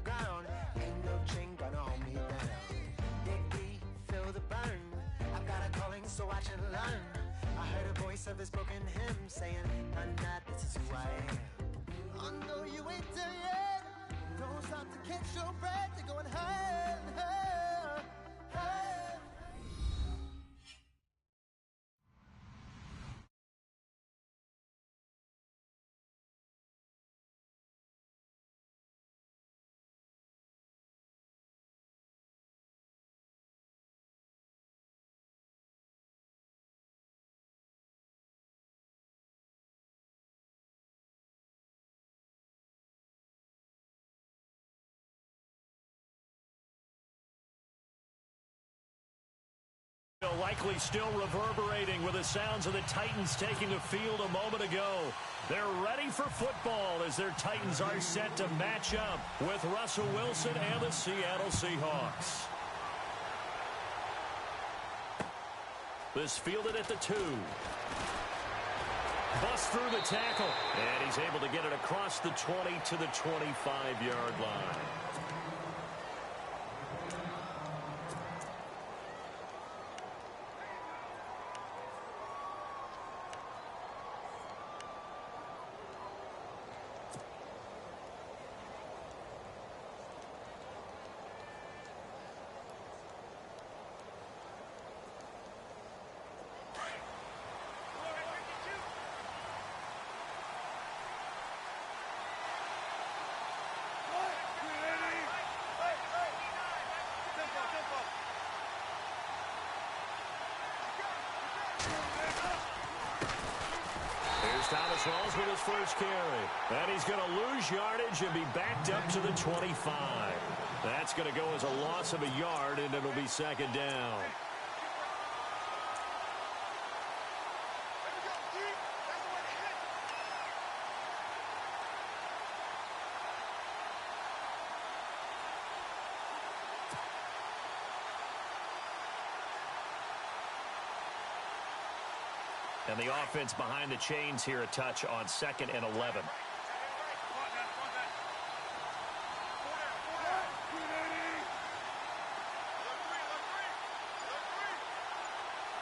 ground. Ain't no chain gonna hold me down. Dig deep, feel the burn. I've got a calling, so I should learn. I heard a voice of his broken hymn saying, none that this is who I am. I know you ain't there yet. Don't stop to catch your breath. You're going higher and higher, higher. Likely still reverberating with the sounds of the Titans taking the field a moment ago. They're ready for football as their Titans are set to match up with Russell Wilson and the Seattle Seahawks. This fielded at the 2. Busts through the tackle, and he's able to get it across the 20 to the 25-yard line. Thomas rolls with his first carry. And he's going to lose yardage and be backed up to the 25. That's going to go as a loss of a yard, and it'll be second down. And the offense behind the chains here a touch on 2nd and 11.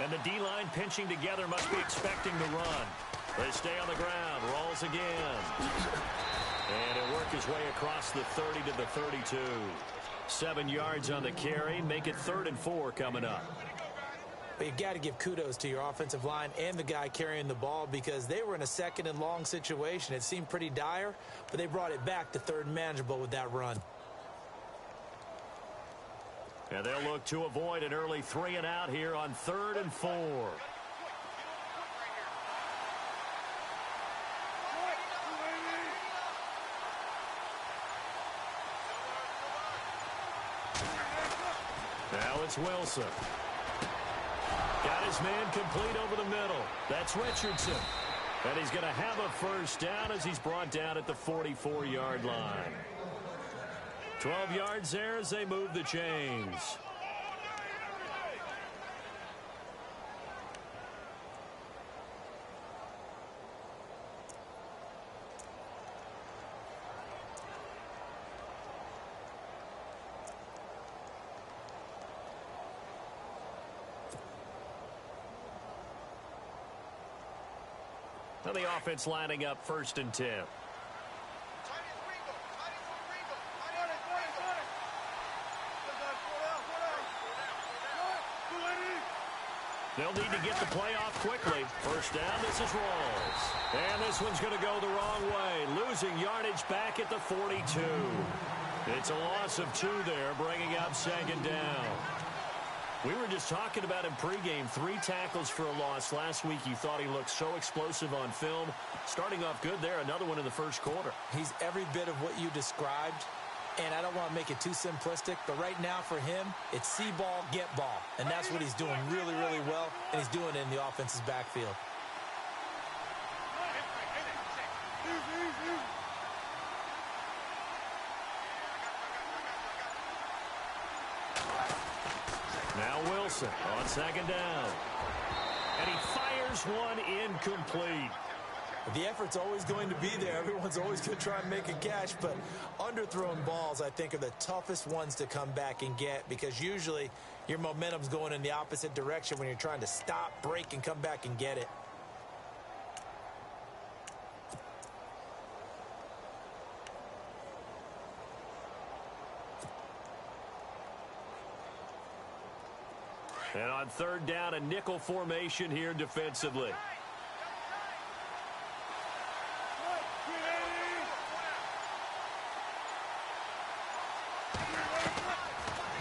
And the D-line pinching together must be expecting the run. They stay on the ground, rolls again. And it'll work his way across the 30 to the 32. 7 yards on the carry, make it 3rd and 4 coming up. But you've got to give kudos to your offensive line and the guy carrying the ball because they were in a 2nd and long situation. It seemed pretty dire, but they brought it back to 3rd and manageable with that run. And they'll look to avoid an early 3 and out here on 3rd and 4. Now it's Wilson. Got his man complete over the middle. That's Richardson. And he's going to have a first down as he's brought down at the 44-yard line. 12 yards there as they move the chains. And the offense lining up 1st and 10. They'll need to get the play off quickly. First down, this is Rawls. And this one's going to go the wrong way. Losing yardage back at the 42. It's a loss of 2 there, bringing up 2nd down. We were just talking about him pregame. 3 tackles for a loss. Last week you thought he looked so explosive on film. Starting off good there. Another one in the 1st quarter. He's every bit of what you described. And I don't want to make it too simplistic, but right now for him, it's see ball, get ball. And that's what he's doing really, really well, and he's doing it in the offense's backfield. Now Wilson on 2nd down. And he fires one incomplete. The effort's always going to be there. Everyone's always going to try and make a catch, but underthrown balls, I think, are the toughest ones to come back and get because usually your momentum's going in the opposite direction when you're trying to stop, break, and come back and get it. And on third down, a nickel formation here defensively.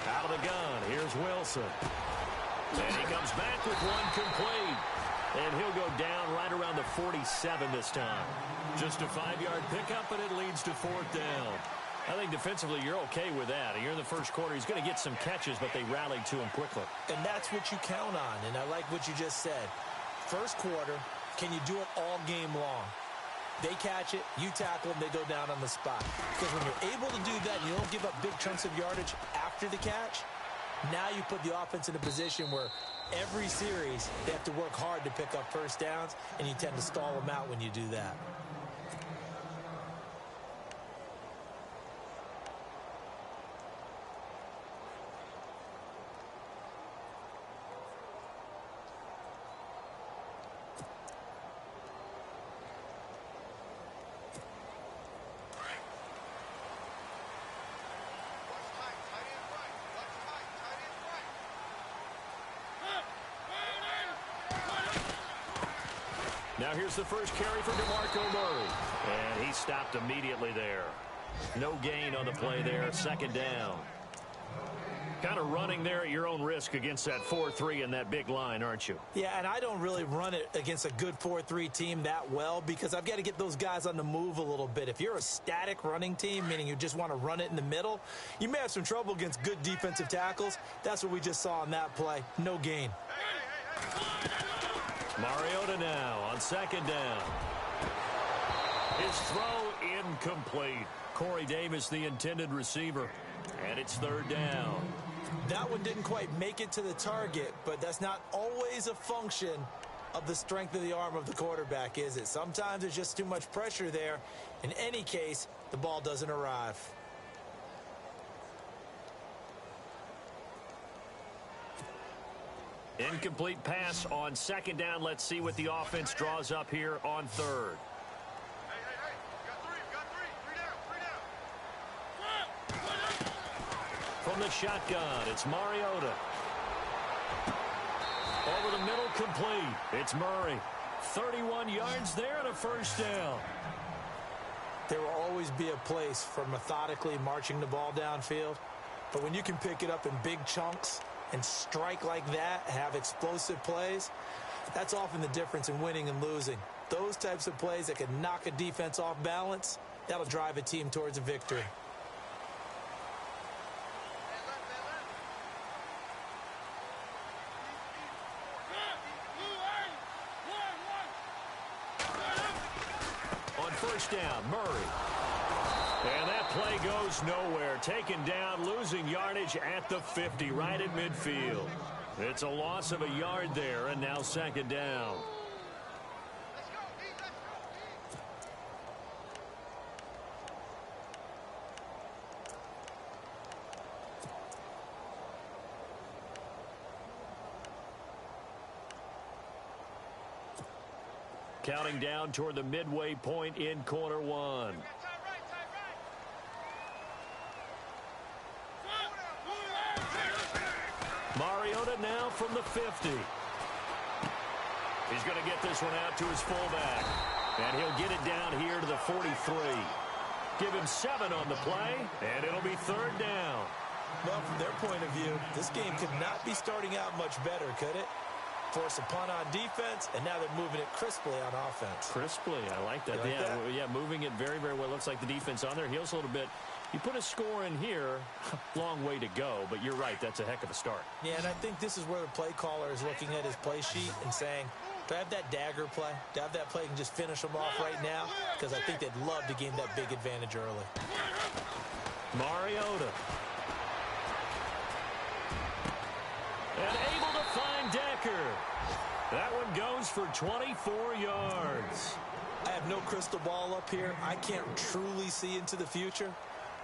Out of the gun, here's Wilson. And he comes back with one complete. And he'll go down right around the 47 this time. Just a 5-yard pickup, and it leads to fourth down. I think defensively you're okay with that. You're in the first quarter. He's going to get some catches, but they rallied to him quickly. And that's what you count on, and I like what you just said. First quarter, can you do it all game long? They catch it, you tackle them, they go down on the spot. Because when you're able to do that and you don't give up big chunks of yardage after the catch, now you put the offense in a position where every series they have to work hard to pick up first downs, and you tend to stall them out when you do that. Now here's the first carry for DeMarco Murray. And he stopped immediately there. No gain on the play there. Second down. Kind of running there at your own risk against that 4-3 and that big line, aren't you? Yeah, and I don't really run it against a good 4-3 team that well because I've got to get those guys on the move a little bit. If you're a static running team, meaning you just want to run it in the middle, you may have some trouble against good defensive tackles. That's what we just saw on that play. No gain. Mariota now on second down. His throw incomplete. Corey Davis, the intended receiver. And it's third down. That one didn't quite make it to the target, but that's not always a function of the strength of the arm of the quarterback, is it? Sometimes there's just too much pressure there. In any case, the ball doesn't arrive. Incomplete pass on second down. Let's see what the offense draws up here on third. From the shotgun, it's Mariota. Over the middle, complete. It's Murray. 31 yards there and a first down. There will always be a place for methodically marching the ball downfield. But when you can pick it up in big chunks and strike like that, have explosive plays, that's often the difference in winning and losing. Those types of plays that can knock a defense off balance, that'll drive a team towards a victory. On first down, Murray. And that play goes nowhere. Taken down, losing yardage at the 50, right at midfield. It's a loss of a yard there, and now second down. Counting down toward the midway point in quarter one. Mariota now from the 50. He's going to get this one out to his fullback. And he'll get it down here to the 43. Give him 7 on the play, and it'll be third down. Well, from their point of view, this game could not be starting out much better, could it? Force a punt on defense, and now they're moving it crisply on offense. Crisply, I like that. Yeah, moving it very, very well. Looks like the defense on their heels a little bit. You put a score in here, long way to go, but you're right, that's a heck of a start. Yeah, and I think this is where the play caller is looking at his play sheet and saying, do I have that dagger play? Do I have that play and just finish them off right now? Because I think they'd love to gain that big advantage early. Mariota. And able to find Decker. That one goes for 24 yards. I have no crystal ball up here. I can't truly see into the future.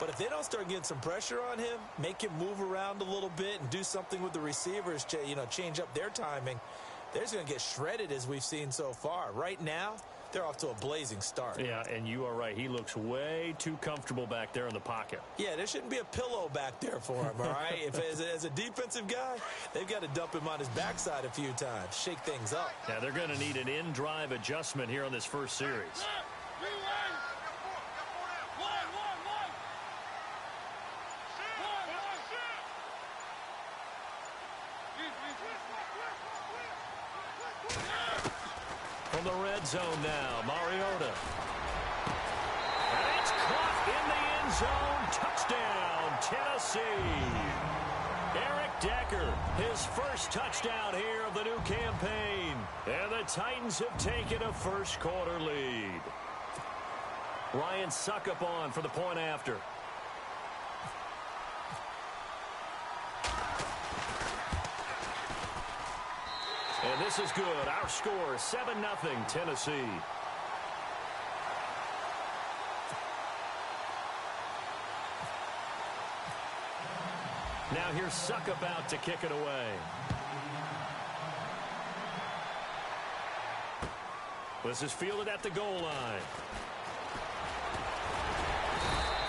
But if they don't start getting some pressure on him, make him move around a little bit and do something with the receivers to, change up their timing, they're just going to get shredded as we've seen so far. Right now, they're off to a blazing start. Yeah, and you are right. He looks way too comfortable back there in the pocket. Yeah, there shouldn't be a pillow back there for him, all right? If as a defensive guy, they've got to dump him on his backside a few times, shake things up. Yeah, they're going to need an in-drive adjustment here in this first series. From the red zone now, Mariota. And it's caught in the end zone. Touchdown, Tennessee. Eric Decker, his first touchdown here of the new campaign. And the Titans have taken a first quarter lead. Ryan Suckup on for the point after. And this is good. Our score, 7-0, Tennessee. Now here's Suckup out to kick it away. This is fielded at the goal line.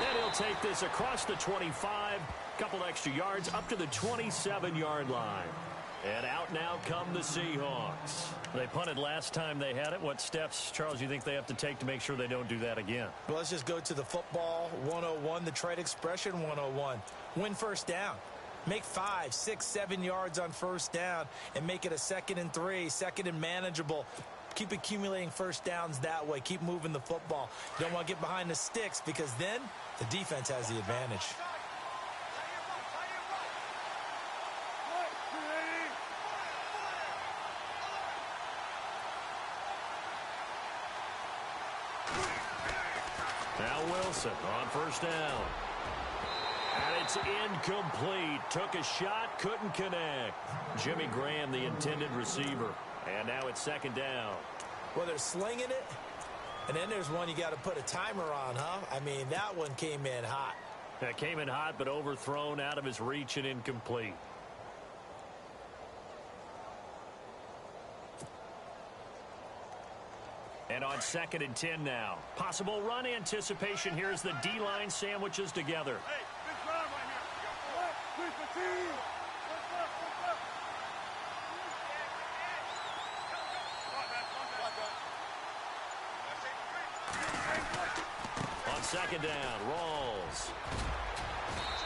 And he'll take this across the 25, couple extra yards up to the 27-yard line. And out now come the Seahawks. They punted last time they had it. What steps, Charles, you think they have to take to make sure they don't do that again? Well, let's just go to the football 101, the trade expression 101. Win first down. Make 5, 6, 7 yards on first down and make it a 2nd and 3, 2nd and manageable. Keep accumulating first downs that way. Keep moving the football. You don't want to get behind the sticks because then the defense has the advantage. Now Wilson on first down. And it's incomplete. Took a shot, couldn't connect. Jimmy Graham, the intended receiver. And now it's 2nd down. Well, they're slinging it. And then there's one you got to put a timer on, huh? I mean, that one came in hot. That came in hot, but overthrown, out of his reach and incomplete. And on 2nd and 10 now. Possible run anticipation here as the D-line sandwiches together. Hey, good drive right here. Push the team. On 2nd down, Rawls.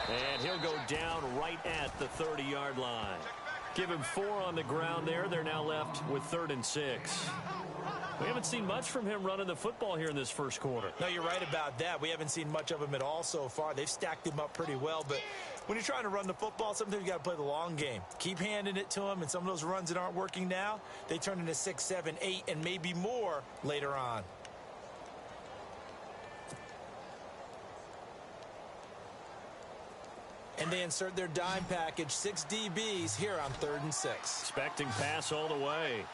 And he'll go down right at the 30-yard line. Give him 4 on the ground there. They're now left with 3rd and 6. We haven't seen much from him running the football here in this first quarter. No, you're right about that. We haven't seen much of him at all so far. They've stacked him up pretty well, but when you're trying to run the football, sometimes you got to play the long game. Keep handing it to him, and some of those runs that aren't working now, they turn into 6, 7, 8, and maybe more later on. And they insert their dime package, 6 DBs here on 3rd and 6. Expecting pass all the way.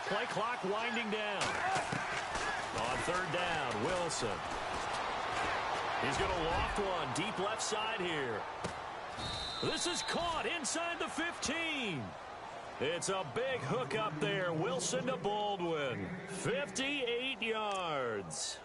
Play clock winding down. On 3rd down, Wilson. He's going to loft one deep left side here. This is caught inside the 15. It's a big hook up there. Wilson to Baldwin. 58 yards.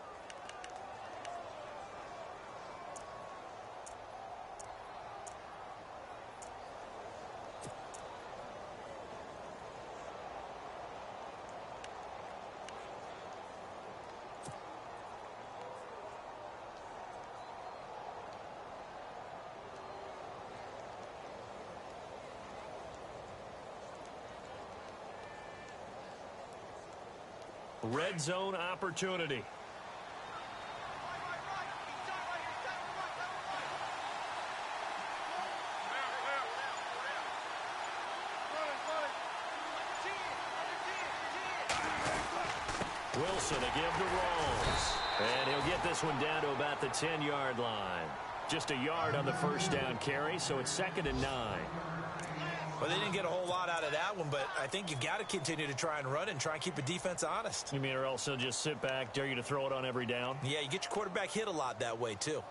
Red zone opportunity. Wilson to give to Rawls. And he'll get this one down to about the 10-yard line. Just a yard on the first down carry, so it's 2nd and 9. Well, they didn't get a whole lot out of that one, but I think you got to continue to try and run and try and keep a defense honest. You mean or else they'll just sit back, dare you to throw it on every down? Yeah, you get your quarterback hit a lot that way, too.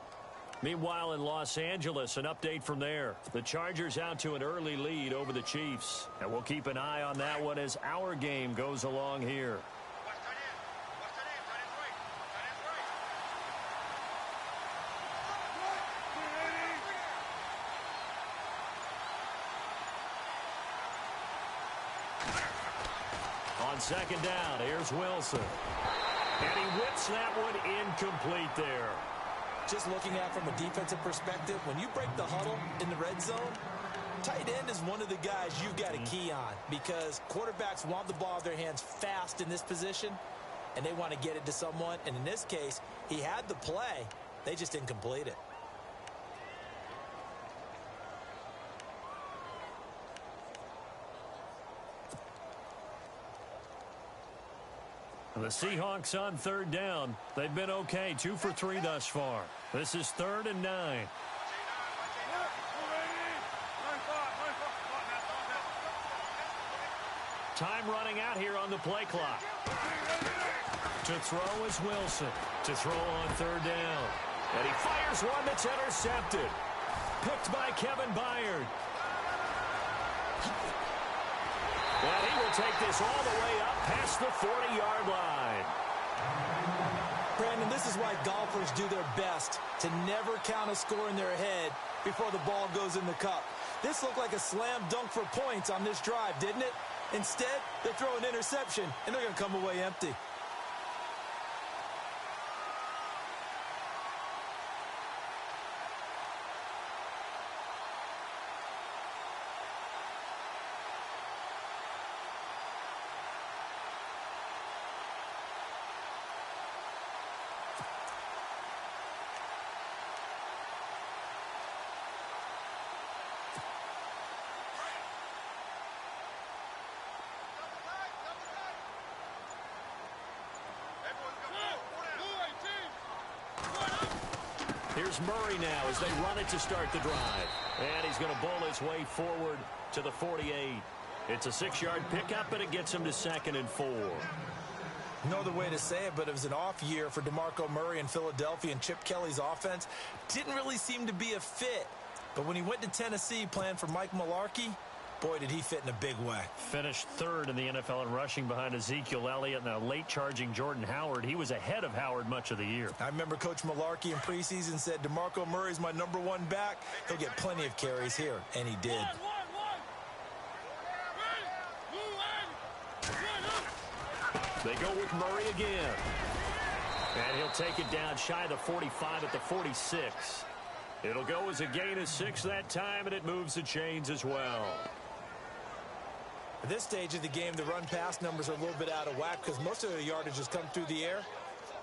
Meanwhile, in Los Angeles, an update from there. The Chargers out to an early lead over the Chiefs. And we'll keep an eye on that one as our game goes along here. On second down, here's Wilson. And he whips that one incomplete there. Just looking at it from a defensive perspective, when you break the huddle in the red zone, tight end is one of the guys you've got to key on because quarterbacks want the ball in their hands fast in this position, and they want to get it to someone. And in this case, he had the play. They just didn't complete it. The Seahawks on third down. They've been okay, 2 for 3 thus far. This is 3rd and 9. Time running out here on the play clock. To throw is Wilson. To throw on third down. And he fires one that's intercepted. Picked by Kevin Byard. And he will take this all the way up past the 40-yard line. Brandon, this is why golfers do their best to never count a score in their head before the ball goes in the cup. This looked like a slam dunk for points on this drive, didn't it? Instead, they throw an interception, and they're going to come away empty. Here's Murray now as they run it to start the drive. And he's going to bowl his way forward to the 48. It's a 6-yard pickup, and it gets him to 2nd and 4. No other way to say it, but it was an off year for DeMarco Murray in Philadelphia, and Chip Kelly's offense didn't really seem to be a fit. But when he went to Tennessee playing for Mike Mularkey, boy, did he fit in a big way. Finished 3rd in the NFL in rushing behind Ezekiel Elliott and a late-charging Jordan Howard. He was ahead of Howard much of the year. I remember Coach Mularkey in preseason said, DeMarco Murray's my #1 back. He'll get plenty of carries here, and he did. They go with Murray again. And he'll take it down shy of the 45 at the 46. It'll go as a gain of 6 that time, and it moves the chains as well. At this stage of the game, the run-pass numbers are a little bit out of whack because most of the yardage has come through the air.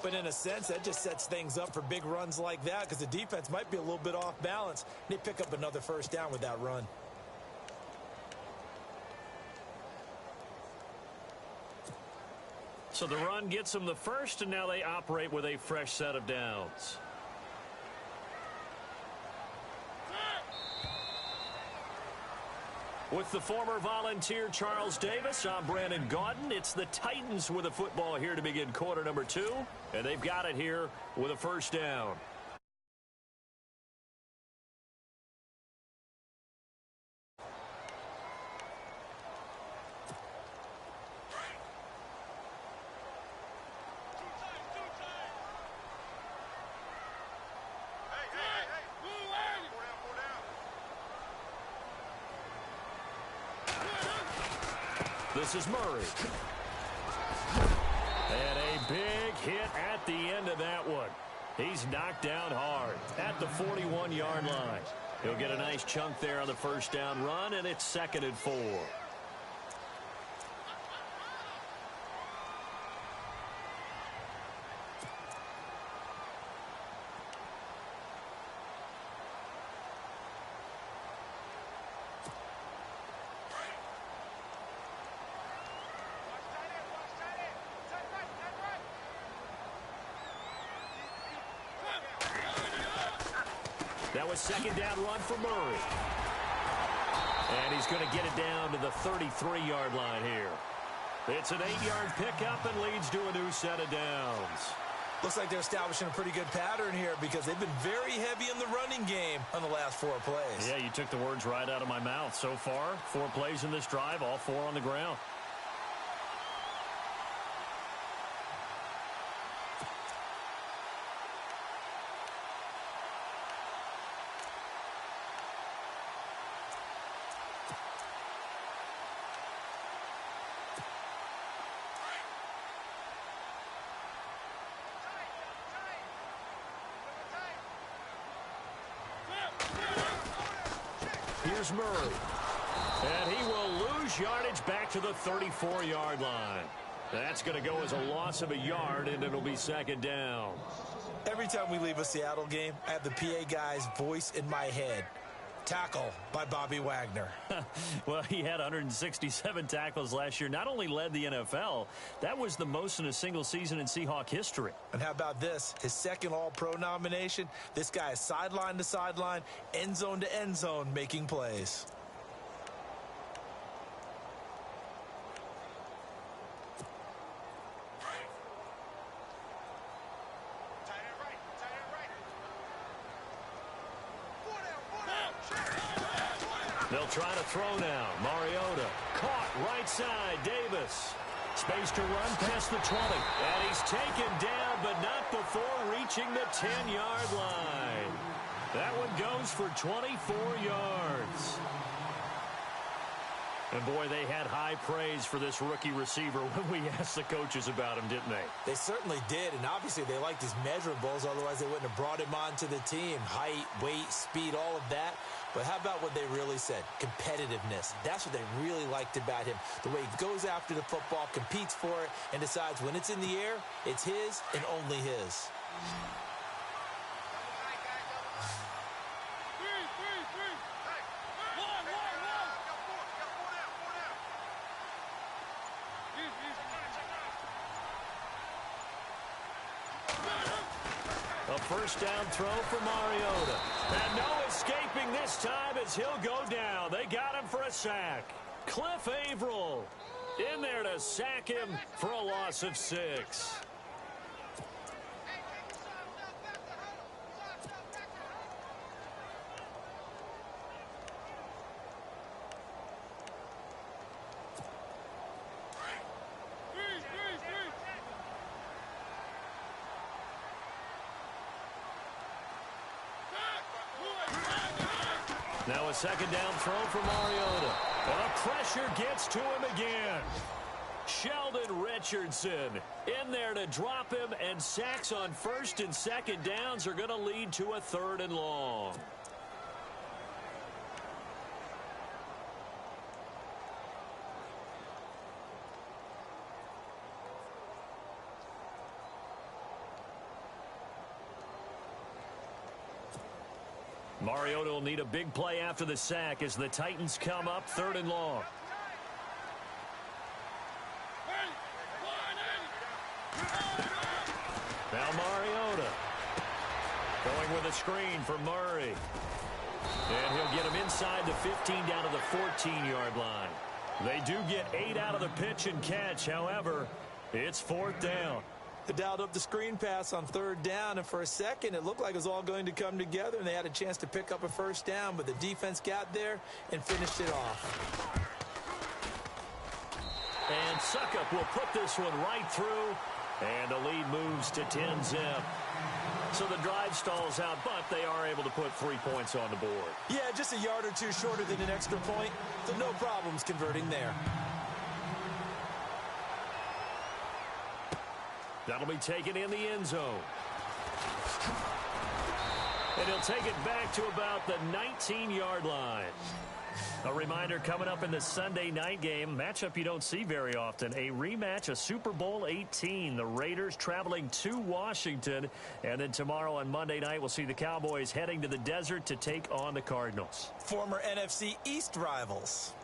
But in a sense, that just sets things up for big runs like that because the defense might be a little bit off balance. They pick up another first down with that run. So the run gets them the first, and now they operate with a fresh set of downs. With the former Volunteer Charles Davis, I'm Brandon Gaudin. It's the Titans with a football here to begin quarter number 2, and they've got it here with a first down. This is Murray. And a big hit at the end of that one. He's knocked down hard at the 41-yard line. He'll get a nice chunk there on the first down run, and it's 2nd and 4. That was 2nd down run for Murray. And he's going to get it down to the 33-yard line here. It's an 8-yard pickup and leads to a new set of downs. Looks like they're establishing a pretty good pattern here because they've been very heavy in the running game on the last 4 plays. Yeah, you took the words right out of my mouth. So far, 4 plays in this drive, all 4 on the ground. Here's Murray. And he will lose yardage back to the 34-yard line. That's going to go as a loss of a yard, and it'll be second down. Every time we leave a Seattle game, I have the PA guy's voice in my head. Tackle by Bobby Wagner. Well, he had 167 tackles last year. Not only led the NFL, that was the most in a single season in Seahawk history. And how about this? His second All-Pro nomination. This guy is sideline to sideline, end zone to end zone, making plays. They'll try to throw now. Mariota caught right side. Davis. Space to run past the 20. And he's taken down, but not before reaching the 10-yard line. That one goes for 24 yards. And, boy, they had high praise for this rookie receiver when we asked the coaches about him, didn't they? They certainly did, and obviously they liked his measurables. Otherwise, they wouldn't have brought him onto the team. Height, weight, speed, all of that. But how about what they really said? Competitiveness. That's what they really liked about him. The way he goes after the football, competes for it, and decides when it's in the air, it's his and only his. A first down throw for Mariota. And no escaping this time as he'll go down. They got him for a sack. Cliff Averill in there to sack him for a loss of 6. Now a second down throw for Mariota. And the pressure gets to him again. Sheldon Richardson in there to drop him, and sacks on first and second downs are going to lead to a 3rd and long. Mariota will need a big play after the sack as the Titans come up 3rd and long. Now Mariota going with a screen for Murray. And he'll get him inside the 15 down to the 14-yard line. They do get 8 out of the pitch and catch. However, it's 4th down. They dialed up the screen pass on 3rd down, and for a second it looked like it was all going to come together, and they had a chance to pick up a first down, but the defense got there and finished it off. And Suckup will put this one right through, and the lead moves to 10-zip. So the drive stalls out, but they are able to put 3 points on the board. Yeah, just a yard or two shorter than an extra point, so no problems converting there. That'll be taken in the end zone. And he'll take it back to about the 19-yard line. A reminder coming up in the Sunday night game, matchup you don't see very often, a rematch of Super Bowl 18. The Raiders traveling to Washington. And then tomorrow on Monday night, we'll see the Cowboys heading to the desert to take on the Cardinals. Former NFC East rivals.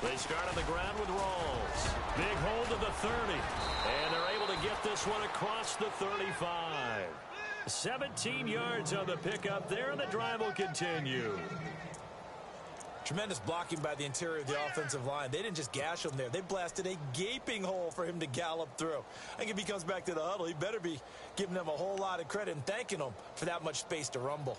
They start on the ground with Rawls. Big hold of the 30. And they're able to get this one across the 35. 17 yards on the pickup there, and the drive will continue. Tremendous blocking by the interior of the offensive line. They didn't just gash him there. They blasted a gaping hole for him to gallop through. I think if he comes back to the huddle, he better be giving them a whole lot of credit and thanking them for that much space to rumble.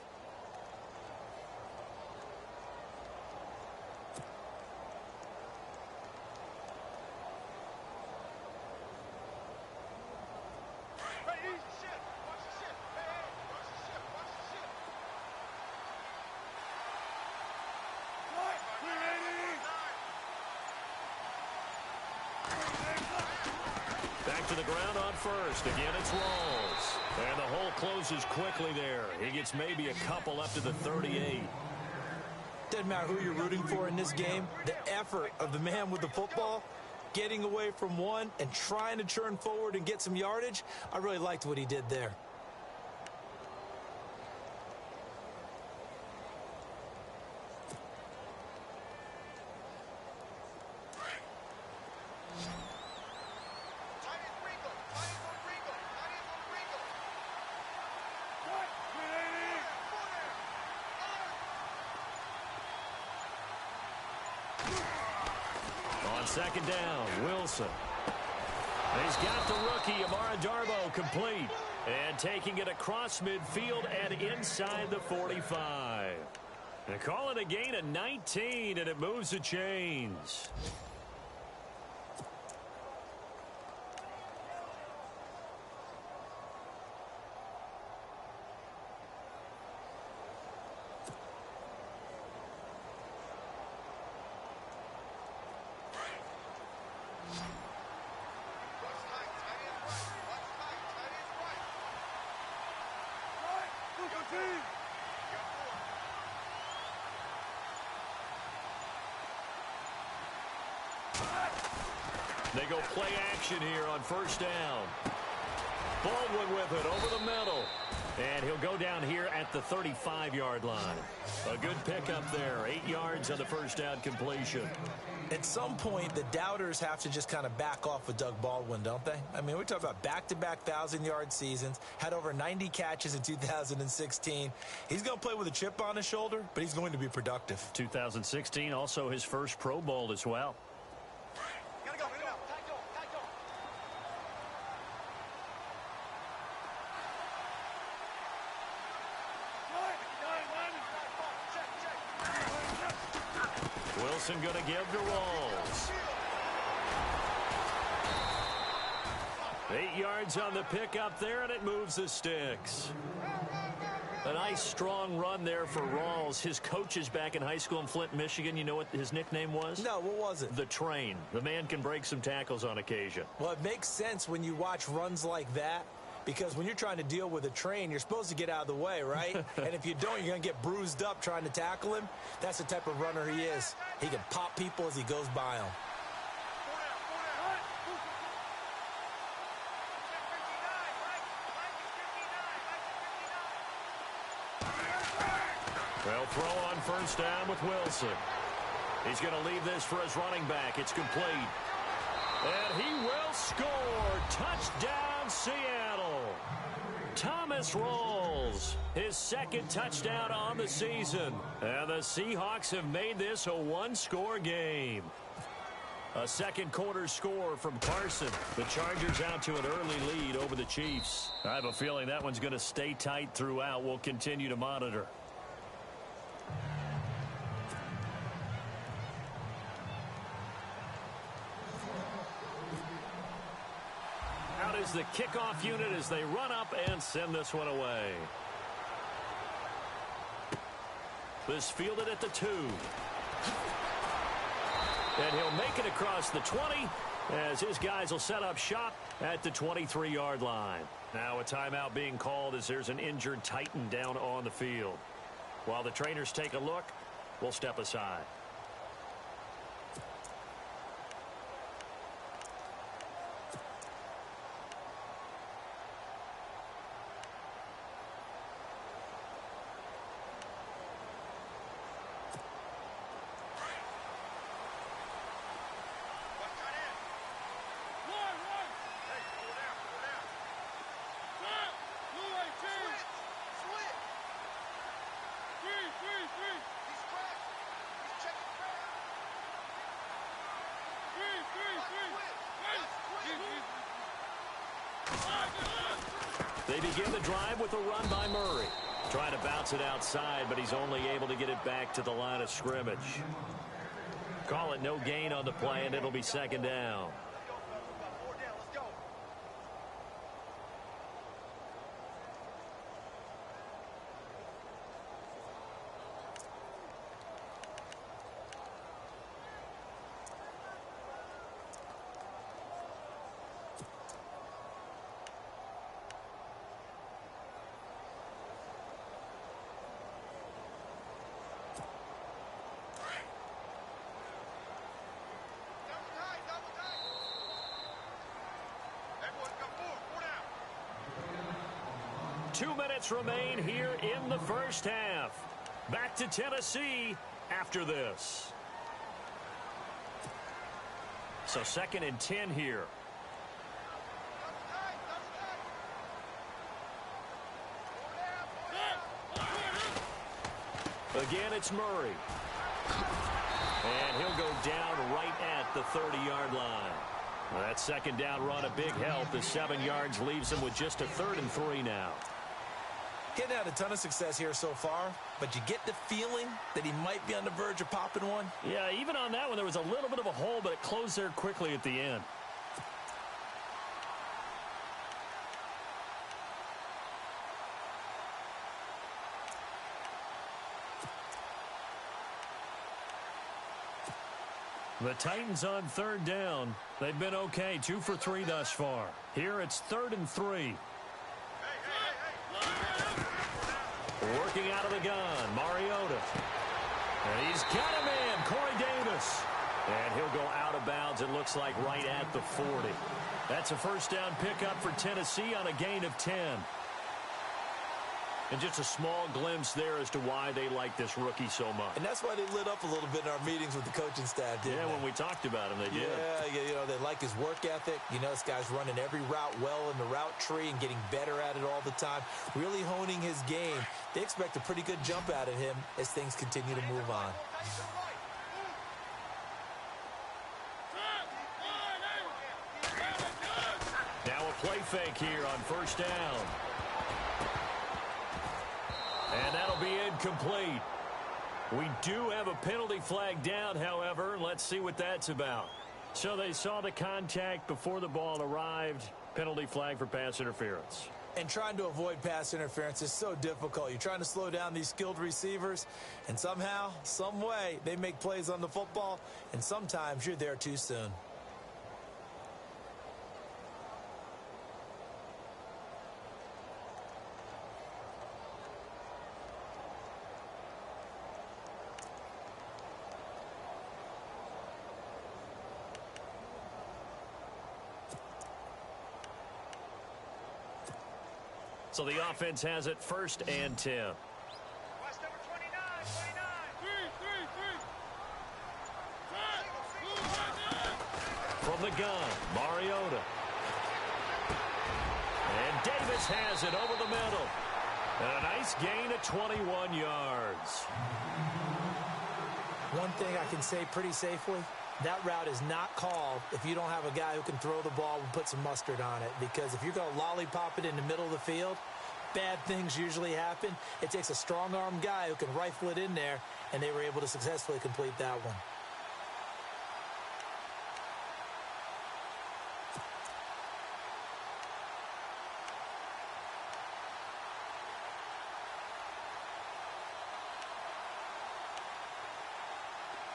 Back to the ground on first. Again, it's Rawls. And the hole closes quickly there. He gets maybe a couple up to the 38. Doesn't matter who you're rooting for in this game. The effort of the man with the football, getting away from one and trying to churn forward and get some yardage, I really liked what he did there. Second down, Wilson. He's got the rookie, Amara Darbo, complete. And taking it across midfield and inside the 45. And calling a gain of 19, and it moves the chains. They go play action here on first down. Baldwin with it over the middle. And he'll go down here at the 35-yard line. A good pickup there. 8 yards on the first down completion. At some point, the doubters have to just kind of back off with Doug Baldwin, don't they? I mean, we're talking about back-to-back 1,000-yard seasons, had over 90 catches in 2016. He's going to play with a chip on his shoulder, but he's going to be productive. 2016, also his first Pro Bowl as well. Wilson going to give to Rawls. 8 yards on the pickup there, and it moves the sticks. A nice, strong run there for Rawls. His coaches back in high school in Flint, Michigan, you know what his nickname was? No, what was it? The Train. The man can break some tackles on occasion. Well, it makes sense when you watch runs like that, because when you're trying to deal with a train, you're supposed to get out of the way, right? And if you don't, you're going to get bruised up trying to tackle him. That's the type of runner he is. He can pop people as he goes by them. Well, throw on first down with Wilson. He's going to leave this for his running back. It's complete. And he will score. Touchdown, Seattle. Thomas Rawls, his second touchdown on the season. And the Seahawks have made this a one-score game. A second quarter score from Carson. The Chargers out to an early lead over the Chiefs. I have a feeling that one's going to stay tight throughout. We'll continue to monitor. Is the kickoff unit as they run up and send this one away. This fielded at the 2. And he'll make it across the 20 as his guys will set up shop at the 23-yard line. Now a timeout being called as there's an injured Titan down on the field. While the trainers take a look, we'll step aside. They begin the drive with a run by Murray. Trying to bounce it outside, but he's only able to get it back to the line of scrimmage. Call it no gain on the play, and it'll be second down. Two minutes remain here in the first half. Back to Tennessee after this. So 2nd and 10 here. Again, it's Murray. And he'll go down right at the 30-yard line. Well, that second down run a big help. The 7 yards leaves him with just a 3rd and 3 now. Getting out a ton of success here so far, but you get the feeling that he might be on the verge of popping one. Yeah, even on that one, there was a little bit of a hole, but it closed there quickly at the end. The Titans on 3rd down. They've been okay, 2 for 3 thus far. Here it's 3rd and 3. Working out of the gun, Mariota. And he's got him in, Corey Davis. And he'll go out of bounds, it looks like, right at the 40. That's a first down pickup for Tennessee on a gain of 10. And just a small glimpse there as to why they like this rookie so much. And that's why they lit up a little bit in our meetings with the coaching staff, didn't they? When we talked about him, they did. Yeah, you know, they like his work ethic. You know, this guy's running every route well in the route tree and getting better at it all the time, really honing his game. They expect a pretty good jump out of him as things continue to move on. Now a play fake here on first down. And that'll be incomplete. We do have a penalty flag down, however. Let's see what that's about. So they saw the contact before the ball arrived. Penalty flag for pass interference. And trying to avoid pass interference is so difficult. You're trying to slow down these skilled receivers, and somehow, some way, they make plays on the football, and sometimes you're there too soon. So the offense has it 1st and 10. Watch number 29. From the gun, Mariota. And Davis has it over the middle. And a nice gain of 21 yards. One thing I can say pretty safely, that route is not called if you don't have a guy who can throw the ball and put some mustard on it. Because if you're going to lollipop it in the middle of the field, bad things usually happen. It takes a strong-armed guy who can rifle it in there, and they were able to successfully complete that one.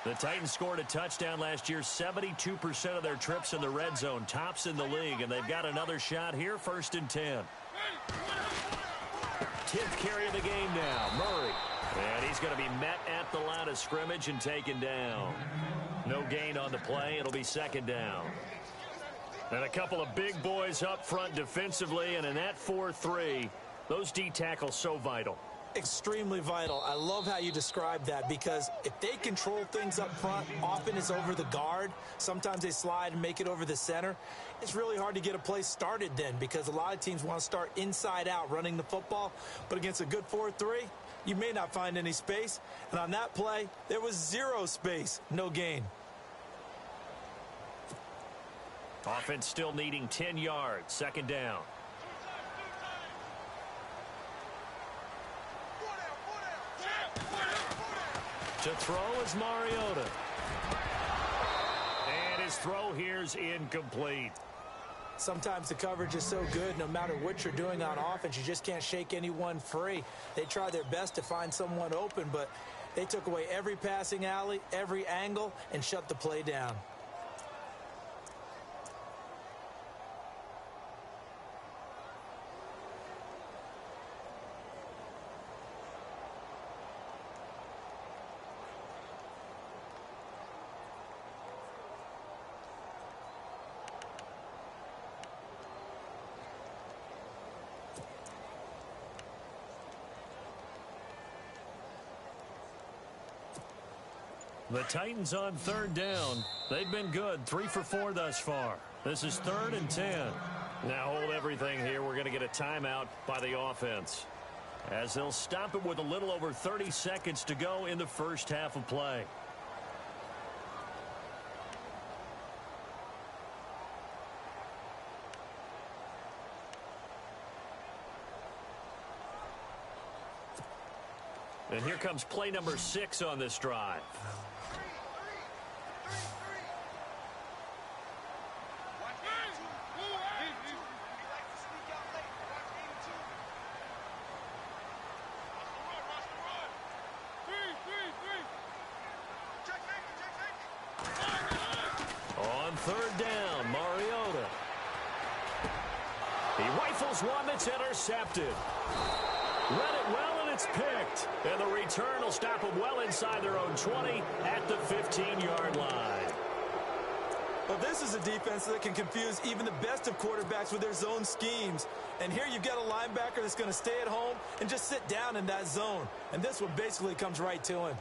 The Titans scored a touchdown last year, 72% of their trips in the red zone, tops in the league, and they've got another shot here, 1st and 10. 10th carry of the game now, Murray. And he's going to be met at the line of scrimmage and taken down. No gain on the play, it'll be 2nd down. And a couple of big boys up front defensively, and in that 4-3, those D tackles so vital. Extremely vital. I love how you describe that, because if they control things up front, often it's over the guard. Sometimes they slide and make it over the center. It's really hard to get a play started then, because a lot of teams want to start inside out running the football. But against a good 4-3, you may not find any space. And on that play, there was 0 space. No gain. Offense still needing 10 yards. 2nd down. To throw is Mariota. And his throw here's incomplete. Sometimes the coverage is so good, no matter what you're doing on offense, you just can't shake anyone free. They try their best to find someone open, but they took away every passing alley, every angle, and shut the play down. The Titans on third down. They've been good, 3 for 4 thus far. This is 3rd and 10. Now hold everything here. We're going to get a timeout by the offense, as they'll stop it with a little over 30 seconds to go in the first half of play. And here comes play number 6 on this drive. On third down, Mariota. He rifles one that's intercepted. Read it well, and it's picked. And the return will stop them well inside their own 20 at the 15-yard line. Well, this is a defense that can confuse even the best of quarterbacks with their zone schemes. And here you've got a linebacker that's going to stay at home and just sit down in that zone. And this one basically comes right to him.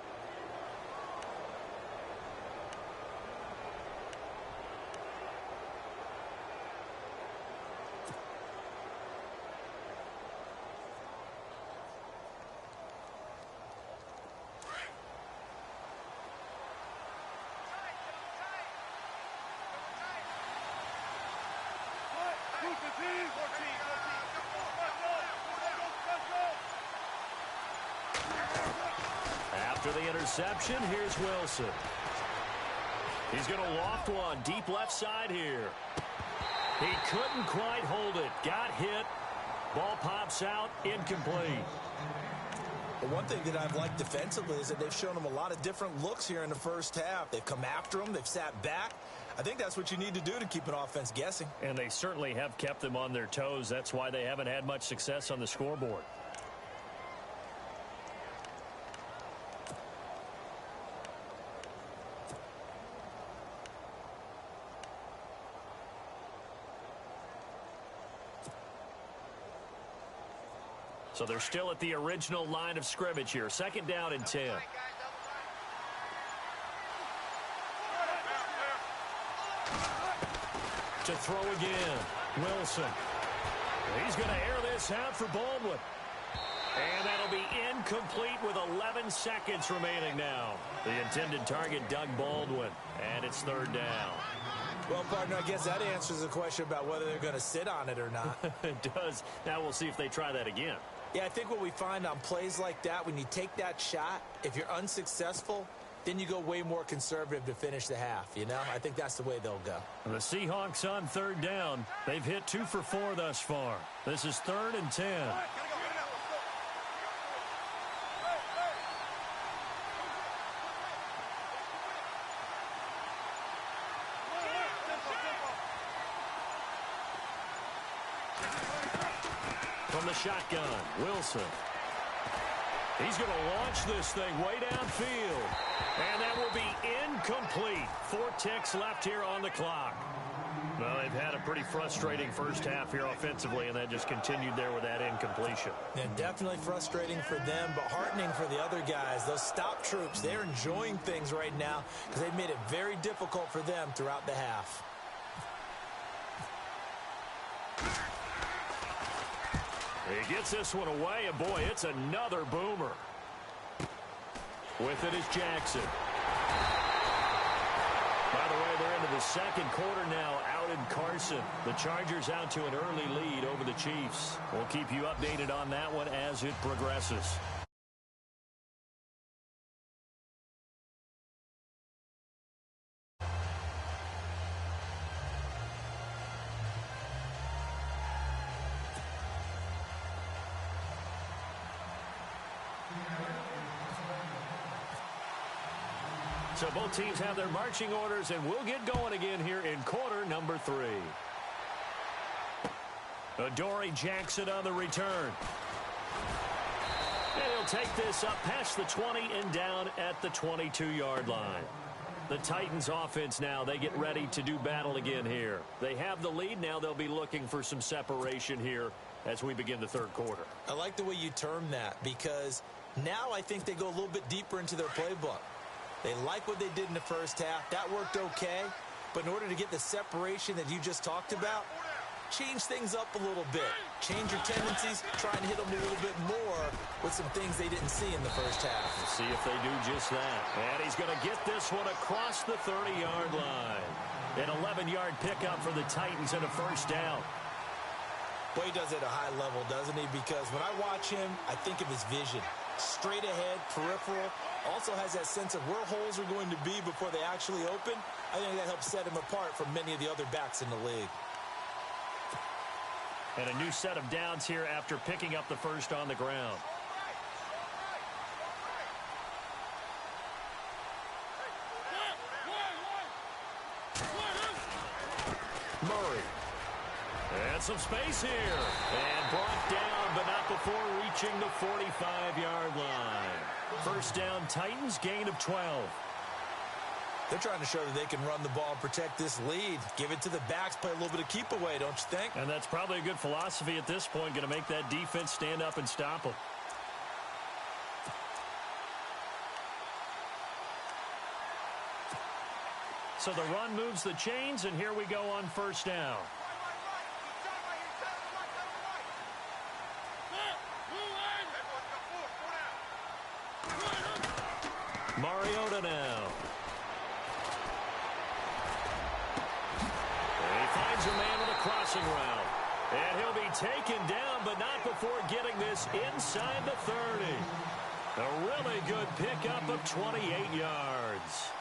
After the interception, here's Wilson. He's going to loft one deep left side here. He couldn't quite hold it. Got hit. Ball pops out. Incomplete. The one thing that I've liked defensively is that they've shown him a lot of different looks here in the first half. They've come after him. They've sat back. I think that's what you need to do to keep an offense guessing. And they certainly have kept them on their toes. That's why they haven't had much success on the scoreboard. So they're still at the original line of scrimmage here. 2nd down and 10. To throw again, Wilson. He's going to air this out for Baldwin. And that'll be incomplete with 11 seconds remaining now. The intended target, Doug Baldwin. And it's 3rd down. Well, partner, I guess that answers the question about whether they're going to sit on it or not. It does. Now we'll see if they try that again. Yeah, I think what we find on plays like that, when you take that shot, if you're unsuccessful, then you go way more conservative to finish the half, you know? I think that's the way they'll go. The Seahawks on 3rd down. They've hit 2 for 4 thus far. This is 3rd and 10. From the shotgun, Wilson. He's going to launch this thing way downfield. And that will be incomplete. 4 ticks left here on the clock. Well, they've had a pretty frustrating first half here offensively, and that just continued there with that incompletion. Yeah, definitely frustrating for them, but heartening for the other guys. Those stop troops, they're enjoying things right now because they've made it very difficult for them throughout the half. He gets this one away, and boy, it's another boomer. With it is Jackson. By the way, they're into the 2nd quarter now out in Carson. The Chargers out to an early lead over the Chiefs. We'll keep you updated on that one as it progresses. So both teams have their marching orders, and we'll get going again here in quarter number 3. Adoree Jackson on the return. And he'll take this up past the 20 and down at the 22-yard line. The Titans offense now, they get ready to do battle again here. They have the lead. Now they'll be looking for some separation here as we begin the third quarter. I like the way you term that, because now I think they go a little bit deeper into their playbook. They like what they did in the first half. That worked okay. But in order to get the separation that you just talked about, change things up a little bit. Change your tendencies, try and hit them a little bit more with some things they didn't see in the first half. We'll see if they do just that. And he's going to get this one across the 30-yard line. An 11-yard pickup for the Titans and a first down. Boy, he does it at a high level, doesn't he? Because when I watch him, I think of his vision. Straight ahead, peripheral. Also has that sense of where holes are going to be before they actually open. I think that helps set him apart from many of the other backs in the league. And a new set of downs here after picking up the first on the ground. Murray. And some space here. And brought down, but not before reaching the 45-yard line. First down, Titans, gain of 12. They're trying to show that they can run the ball, protect this lead. Give it to the backs, play a little bit of keep away, don't you think? And that's probably a good philosophy at this point, going to make that defense stand up and stop them. So the run moves the chains, and here we go on first down. Mariota now. And he finds a man with a crossing route. And he'll be taken down, but not before getting this inside the 30. A really good pickup of 28 yards.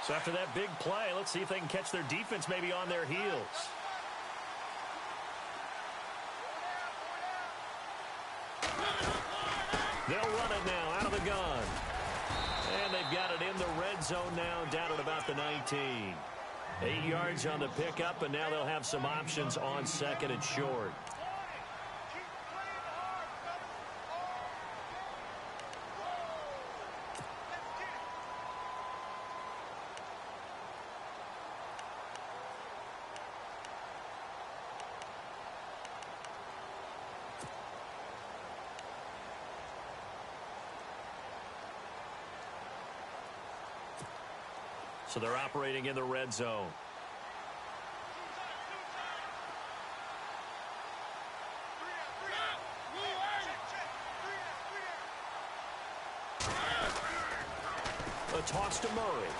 So after that big play, let's see if they can catch their defense maybe on their heels. They'll run it now out of the gun. And they've got it in the red zone now, down at about the 19. 8 yards on the pickup, and now they'll have some options on second and short. So they're operating in the red zone. A toss to Murray.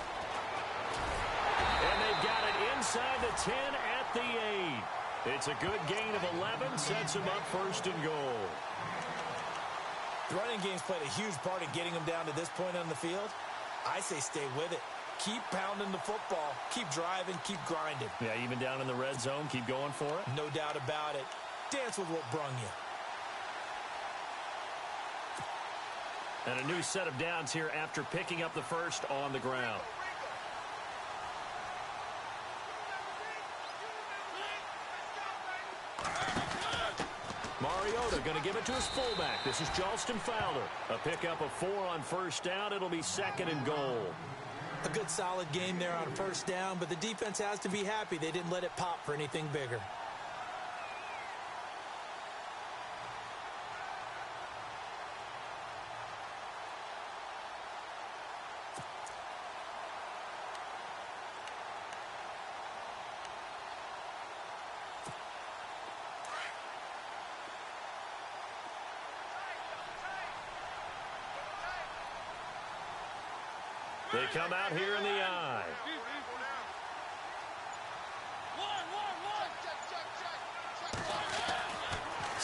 And they've got it inside the 10 at the 8. It's a good gain of 11, sets them up first and goal. The running game's played a huge part in getting them down to this point on the field. I say stay with it. Keep pounding the football. Keep driving. Keep grinding. Yeah, even down in the red zone, keep going for it. No doubt about it. Dance with what brung you. And a new set of downs here after picking up the first on the ground. Mariota going to give it to his fullback. This is Charleston Fowler. A pickup of 4 on first down. It'll be second and goal. A good solid game there on first down, but the defense has to be happy they didn't let it pop for anything bigger. They come out here in the I.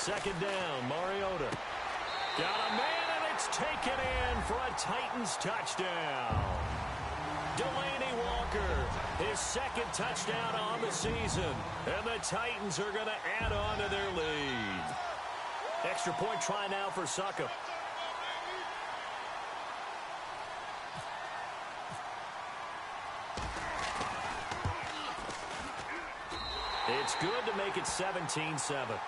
Second down, Mariota. Got a man, and it's taken in for a Titans touchdown. Delaney Walker, his second touchdown on the season. And the Titans are going to add on to their lead. Extra point try now for Succop. It's good to make it 17-7.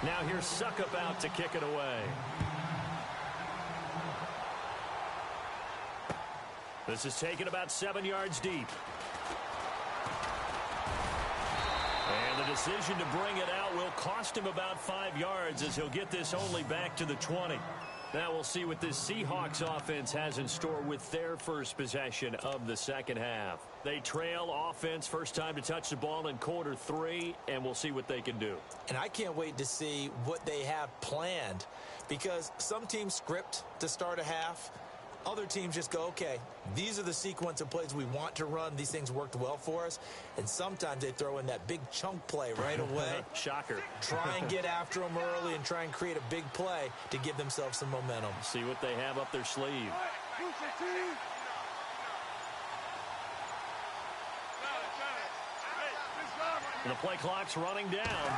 Now here's Succop out to kick it away. This is taken about 7 yards deep. And the decision to bring it out will cost him about 5 yards as he'll get this only back to the 20. Now we'll see what this Seahawks offense has in store with their first possession of the second half. They trail offense, first time to touch the ball in quarter 3, and we'll see what they can do. And I can't wait to see what they have planned, because some teams script to start a half. Other teams just go, okay, these are the sequence of plays we want to run. These things worked well for us. And sometimes they throw in that big chunk play right away. Shocker. Try and get after them early and try and create a big play to give themselves some momentum. See what they have up their sleeve. The play clock's running down.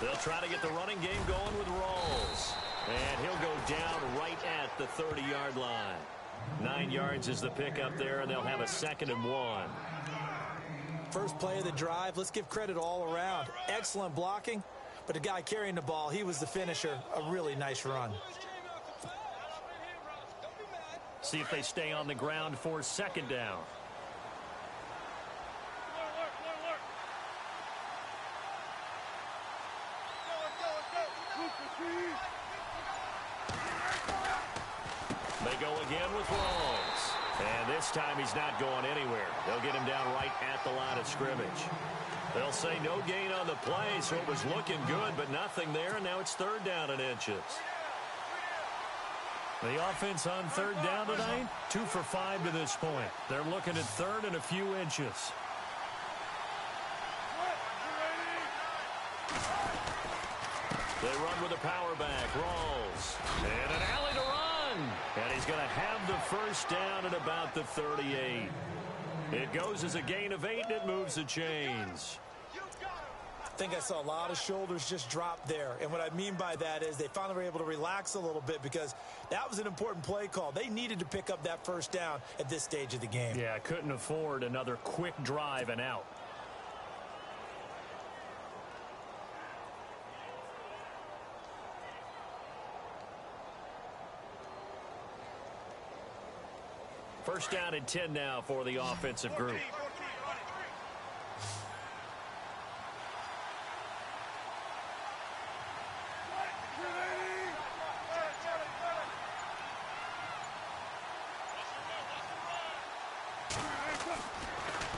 They'll try to get the running game going with Rawls. And he'll go down right at the 30-yard line. 9 yards is the pickup there, and they'll have a 2nd and 1. First play of the drive, let's give credit all around. Excellent blocking, but the guy carrying the ball, he was the finisher. A really nice run. See if they stay on the ground for 2nd down. They go again with Rawls. And this time he's not going anywhere. They'll get him down right at the line of scrimmage. They'll say no gain on the play, so it was looking good, but nothing there, and now it's 3rd down and inches. The offense on 3rd down tonight, 2 for 5 to this point. They're looking at 3rd and a few inches. They run with a power back. Rawls. And an alley to run. And he's going to have the first down at about the 38. It goes as a gain of 8, and it moves the chains. I think I saw a lot of shoulders just drop there. And what I mean by that is they finally were able to relax a little bit, because that was an important play call. They needed to pick up that first down at this stage of the game. Yeah, couldn't afford another quick drive and out. First down and 10 now for the offensive group.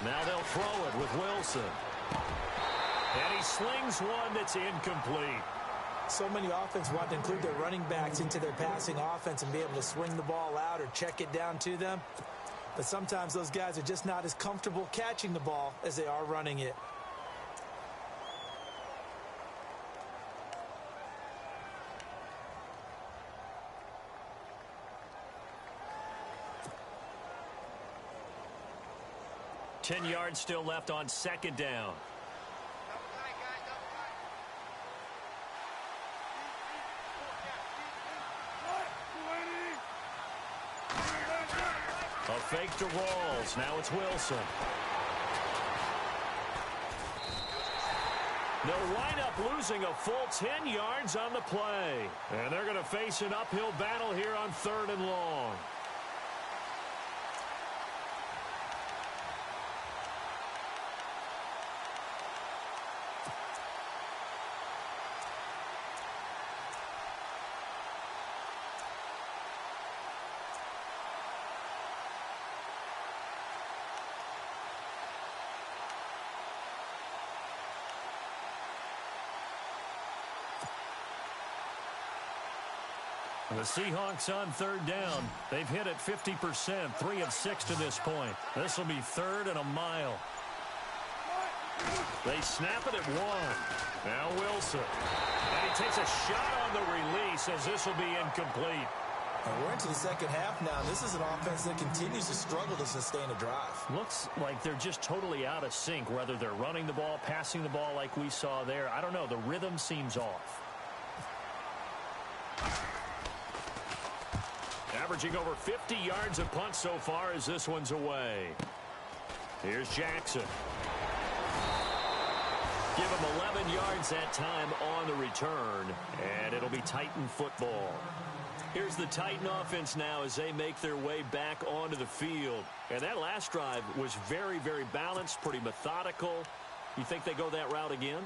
Now they'll throw it with Wilson. And he slings one that's incomplete. So many offense want to include their running backs into their passing offense and be able to swing the ball out or check it down to them. But sometimes those guys are just not as comfortable catching the ball as they are running it. Ten yards still left on 2nd down. A fake to Rawls. Now it's Wilson. They'll wind up losing a full 10 yards on the play. And they're going to face an uphill battle here on 3rd and long. The Seahawks on third down. They've hit it 50%, 3 of 6 to this point. This will be 3rd and a mile. They snap it at 1. Now Wilson. And he takes a shot on the release as this will be incomplete. And we're into the second half now. This is an offense that continues to struggle to sustain a drive. Looks like they're just totally out of sync, whether they're running the ball, passing the ball like we saw there. I don't know. The rhythm seems off. Averaging over 50 yards a punt so far as this one's away. Here's Jackson. Give him 11 yards that time on the return, and it'll be Titan football. Here's the Titan offense now as they make their way back onto the field. And that last drive was very, very balanced, pretty methodical. You think they go that route again?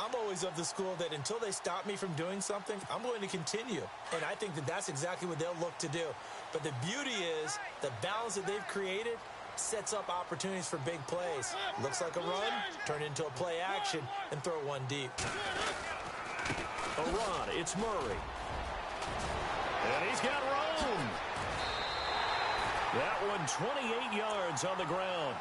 I'm always of the school that until they stop me from doing something, I'm going to continue. And I think that that's exactly what they'll look to do. But the beauty is the balance that they've created sets up opportunities for big plays. Looks like a run, turn into a play action, and throw one deep. A run, it's Murray. And he's got room. That one 28 yards on the ground.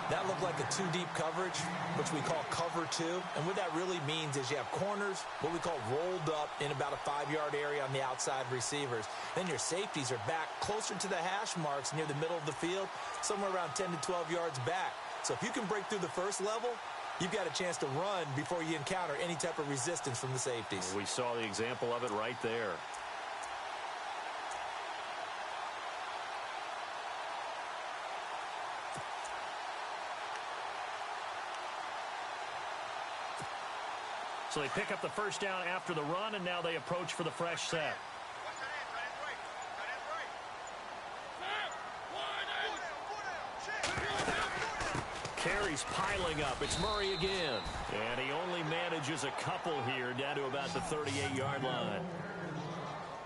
That looked like a 2-deep coverage, which we call cover 2. And what that really means is you have corners, what we call rolled up in about a 5-yard area on the outside receivers. Then your safeties are back closer to the hash marks near the middle of the field, somewhere around 10 to 12 yards back. So if you can break through the first level, you've got a chance to run before you encounter any type of resistance from the safeties. We saw the example of it right there. So they pick up the first down after the run, and now they approach for the fresh set. Carries piling up. It's Murray again. And he only manages a couple here down to about the 38-yard line.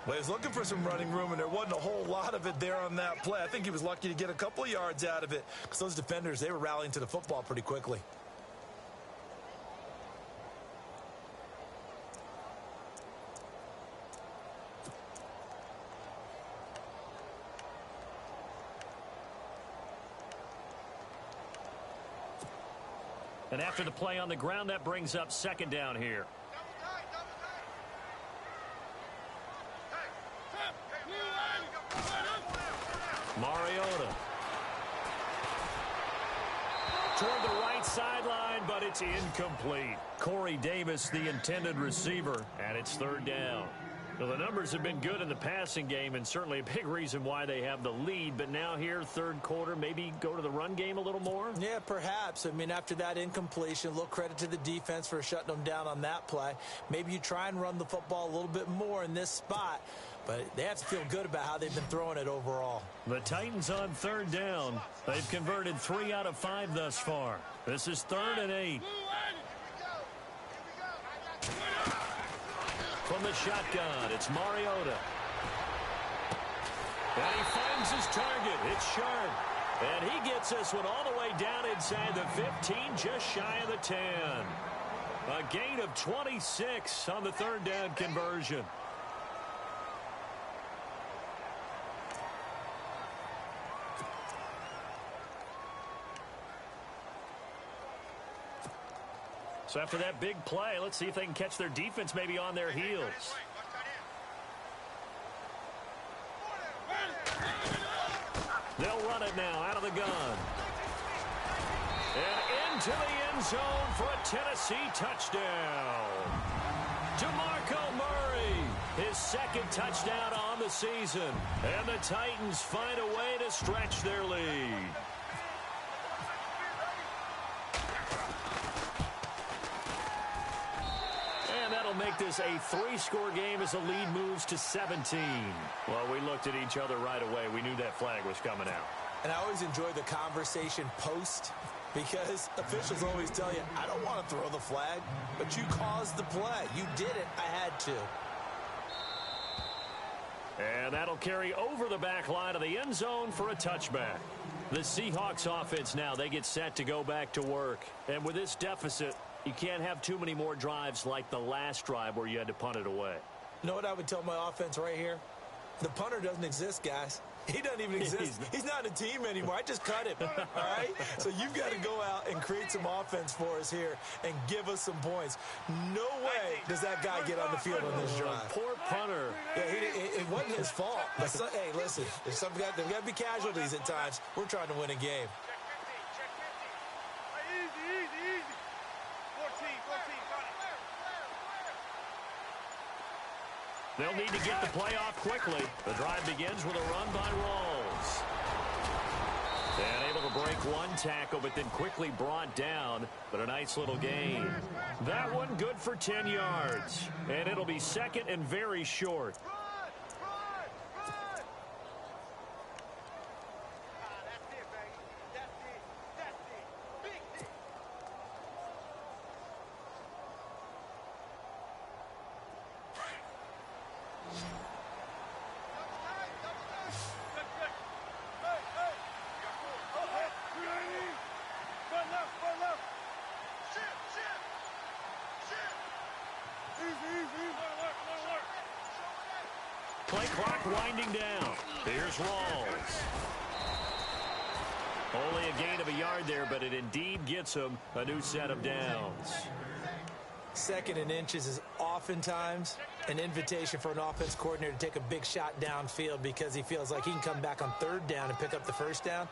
Well, he was looking for some running room, and there wasn't a whole lot of it there on that play. I think he was lucky to get a couple of yards out of it because those defenders, they were rallying to the football pretty quickly. And after the play on the ground, that brings up second down here. Mariota. Toward the right sideline, but it's incomplete. Corey Davis, the intended receiver, and it's third down. Well, the numbers have been good in the passing game, and certainly a big reason why they have the lead. But now here, third quarter, maybe go to the run game a little more? Yeah, perhaps. I mean, after that incompletion, a little credit to the defense for shutting them down on that play. Maybe you try and run the football a little bit more in this spot. But they have to feel good about how they've been throwing it overall. The Titans on third down. They've converted 3 out of 5 thus far. This is 3rd and 8. From the shotgun, it's Mariota. And he finds his target. It's Sharp. And he gets this one all the way down inside the 15, just shy of the 10. A gain of 26 on the third down conversion. So after that big play, let's see if they can catch their defense maybe on their heels. They'll run it now out of the gun. And into the end zone for a Tennessee touchdown. DeMarco Murray, his second touchdown on the season. And the Titans find a way to stretch their lead. Make this a 3-score game as the lead moves to 17. Well, we looked at each other right away. We knew that flag was coming out. And I always enjoy the conversation post because officials always tell you, I don't want to throw the flag, but you caused the play. You did it. I had to. And that'll carry over the back line of the end zone for a touchback. The Seahawks offense now, they get set to go back to work. And with this deficit, you can't have too many more drives like the last drive where you had to punt it away. You know what I would tell my offense right here? The punter doesn't exist, guys. He doesn't even exist. He's not a team anymore. I just cut him, all right? So you've got to go out and create some offense for us here and give us some points. No way does that guy get on the field on this drive. Poor punter. Yeah, it wasn't his fault. But hey, listen, there's got to be casualties at times. We're trying to win a game. Check 50. Easy. 14, got it. They'll need to get the play off quickly. The drive begins with a run by Rawls. And able to break one tackle, but then quickly brought down. But a nice little gain. That one good for 10 yards. And it'll be second and very short. Run! That's it, baby. That's it. Big hit. Play clock winding down. Here's Rawls. Only a gain of a yard there, but it indeed gets him a new set of downs. Second and inches is oftentimes an invitation for an offense coordinator to take a big shot downfield because he feels like he can come back on third down and pick up the first down.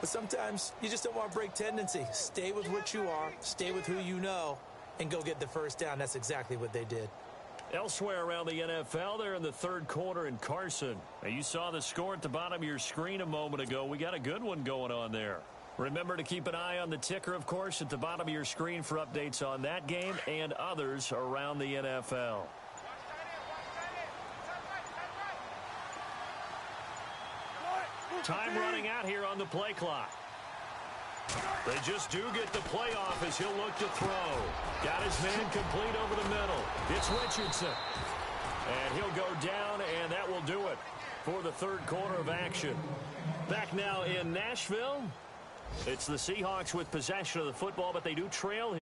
But sometimes you just don't want to break tendency. Stay with what you are, stay with who you know, and go get the first down. That's exactly what they did. Elsewhere around the NFL, they're in the third quarter in Carson. Now, you saw the score at the bottom of your screen a moment ago. We got a good one going on there. Remember to keep an eye on the ticker, of course, at the bottom of your screen for updates on that game and others around the NFL. Time running out here on the play clock. They just do get the play off as he'll look to throw. Got his man complete over the middle. It's Richardson. And he'll go down, and that will do it for the third quarter of action. Back now in Nashville. It's the Seahawks with possession of the football, but they do trail.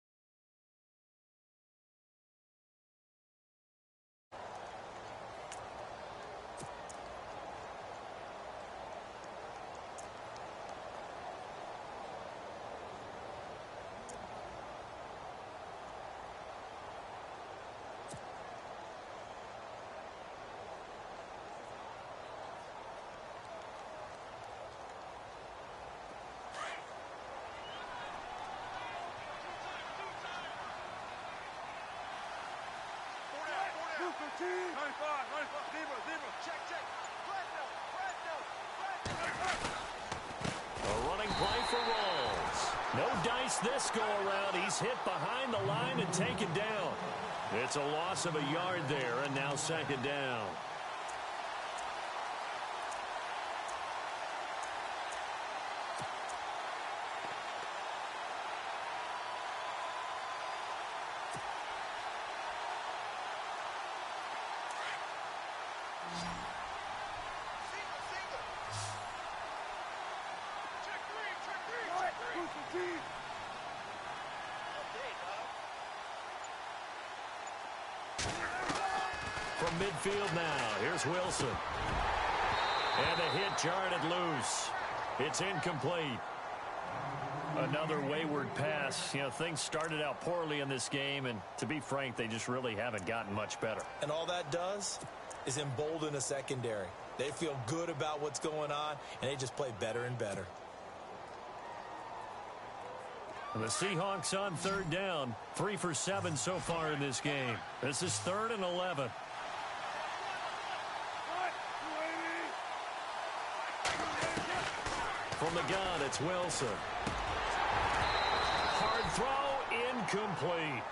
A running play for Rawls. No dice this go around. He's hit behind the line and taken down. It's a loss of a yard there, and now second down. From midfield now, here's Wilson. And the hit jarred it loose. It's incomplete. Another wayward pass. You know, things started out poorly in this game, and to be frank, they just really haven't gotten much better. And all that does is embolden a secondary. They feel good about what's going on, and they just play better and better. And the Seahawks on third down, 3 for 7 so far in this game. This is 3rd and 11. From the gun, it's Wilson. Hard throw, incomplete.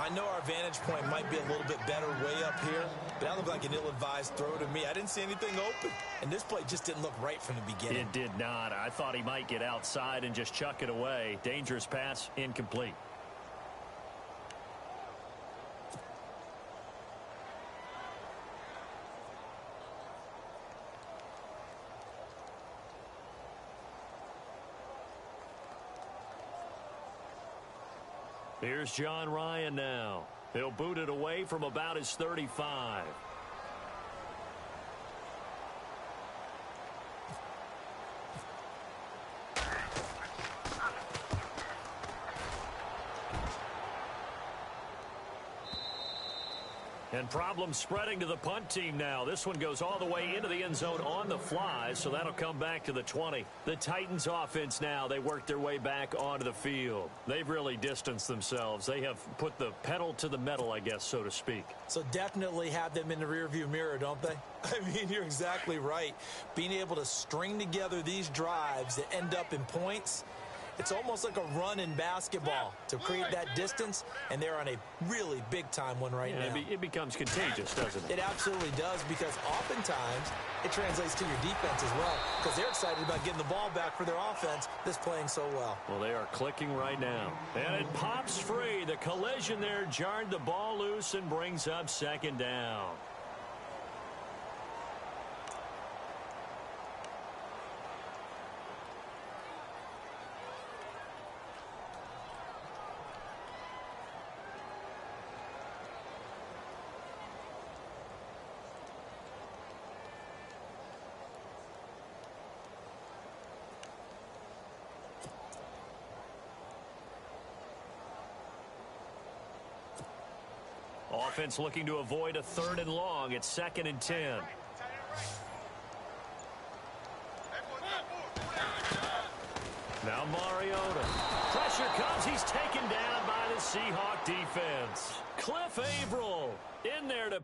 I know our vantage point might be a little bit better way up here, but that looked like an ill-advised throw to me. I didn't see anything open, and this play just didn't look right from the beginning. It did not. I thought he might get outside and just chuck it away. Dangerous pass, incomplete. Here's John Ryan now. He'll boot it away from about his 35. And problems spreading to the punt team now. This one goes all the way into the end zone on the fly, so that'll come back to the 20. The Titans offense now, they work their way back onto the field. They've really distanced themselves. They have put the pedal to the metal, I guess, so to speak. So definitely have them in the rearview mirror, don't they? I mean, you're exactly right. Being able to string together these drives that end up in points, it's almost like a run in basketball to create that distance, and they're on a really big-time one right now. It becomes contagious, doesn't it? It absolutely does, because oftentimes it translates to your defense as well, because they're excited about getting the ball back for their offense that's playing so well. Well, they are clicking right now. And it pops free. The collision there jarred the ball loose and brings up second down. Offense looking to avoid a 3rd and long. It's 2nd and 10. Now Mariota. Pressure comes. He's taken down by the Seahawk defense. Cliff Averill in there to...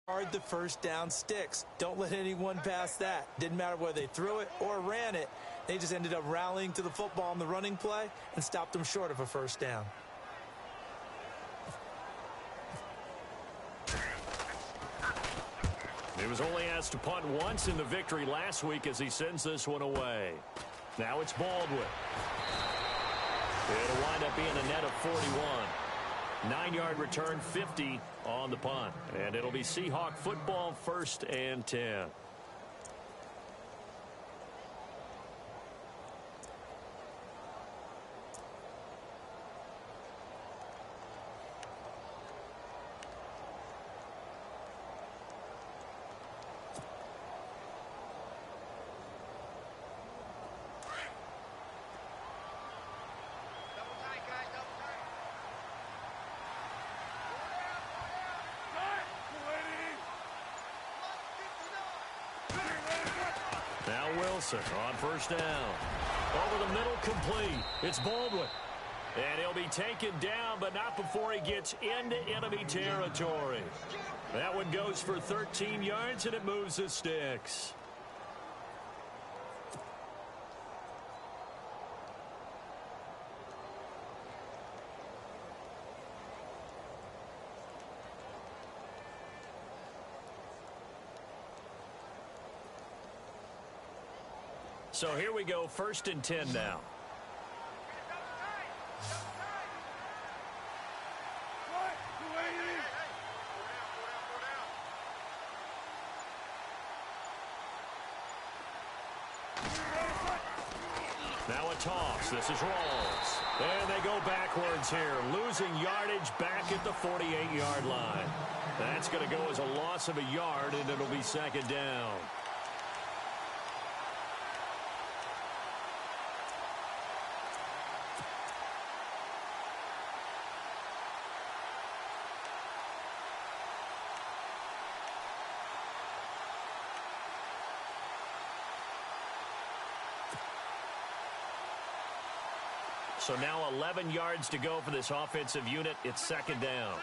Hard the first down sticks. Don't let anyone pass that. Didn't matter whether they threw it or ran it. They just ended up rallying to the football on the running play and stopped them short of a first down. He was only asked to punt once in the victory last week as he sends this one away. Now it's Baldwin. It'll wind up being a net of 41. 9-yard return, 50 on the punt. And it'll be Seahawk football, 1st and 10. Now Wilson on first down. Over the middle, complete. It's Baldwin. And he'll be taken down, but not before he gets into enemy territory. That one goes for 13 yards, and it moves the sticks. So here we go, 1st and 10 now. Now a toss. This is Rawls. And they go backwards here, losing yardage back at the 48-yard line. That's going to go as a loss of a yard, and it'll be 2nd down. So now 11 yards to go for this offensive unit. It's 2nd down.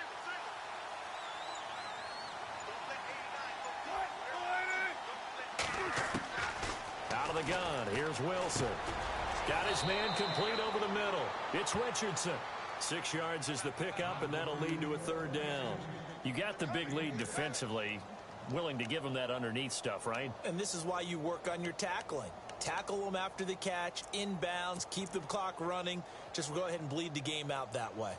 Out of the gun. Here's Wilson. Got his man complete over the middle. It's Richardson. 6 yards is the pickup, and that'll lead to a 3rd down. You got the big lead defensively. Willing to give him that underneath stuff, right? And this is why you work on your tackling. Tackle them after the catch, inbounds, keep the clock running. Just go ahead and bleed the game out that way.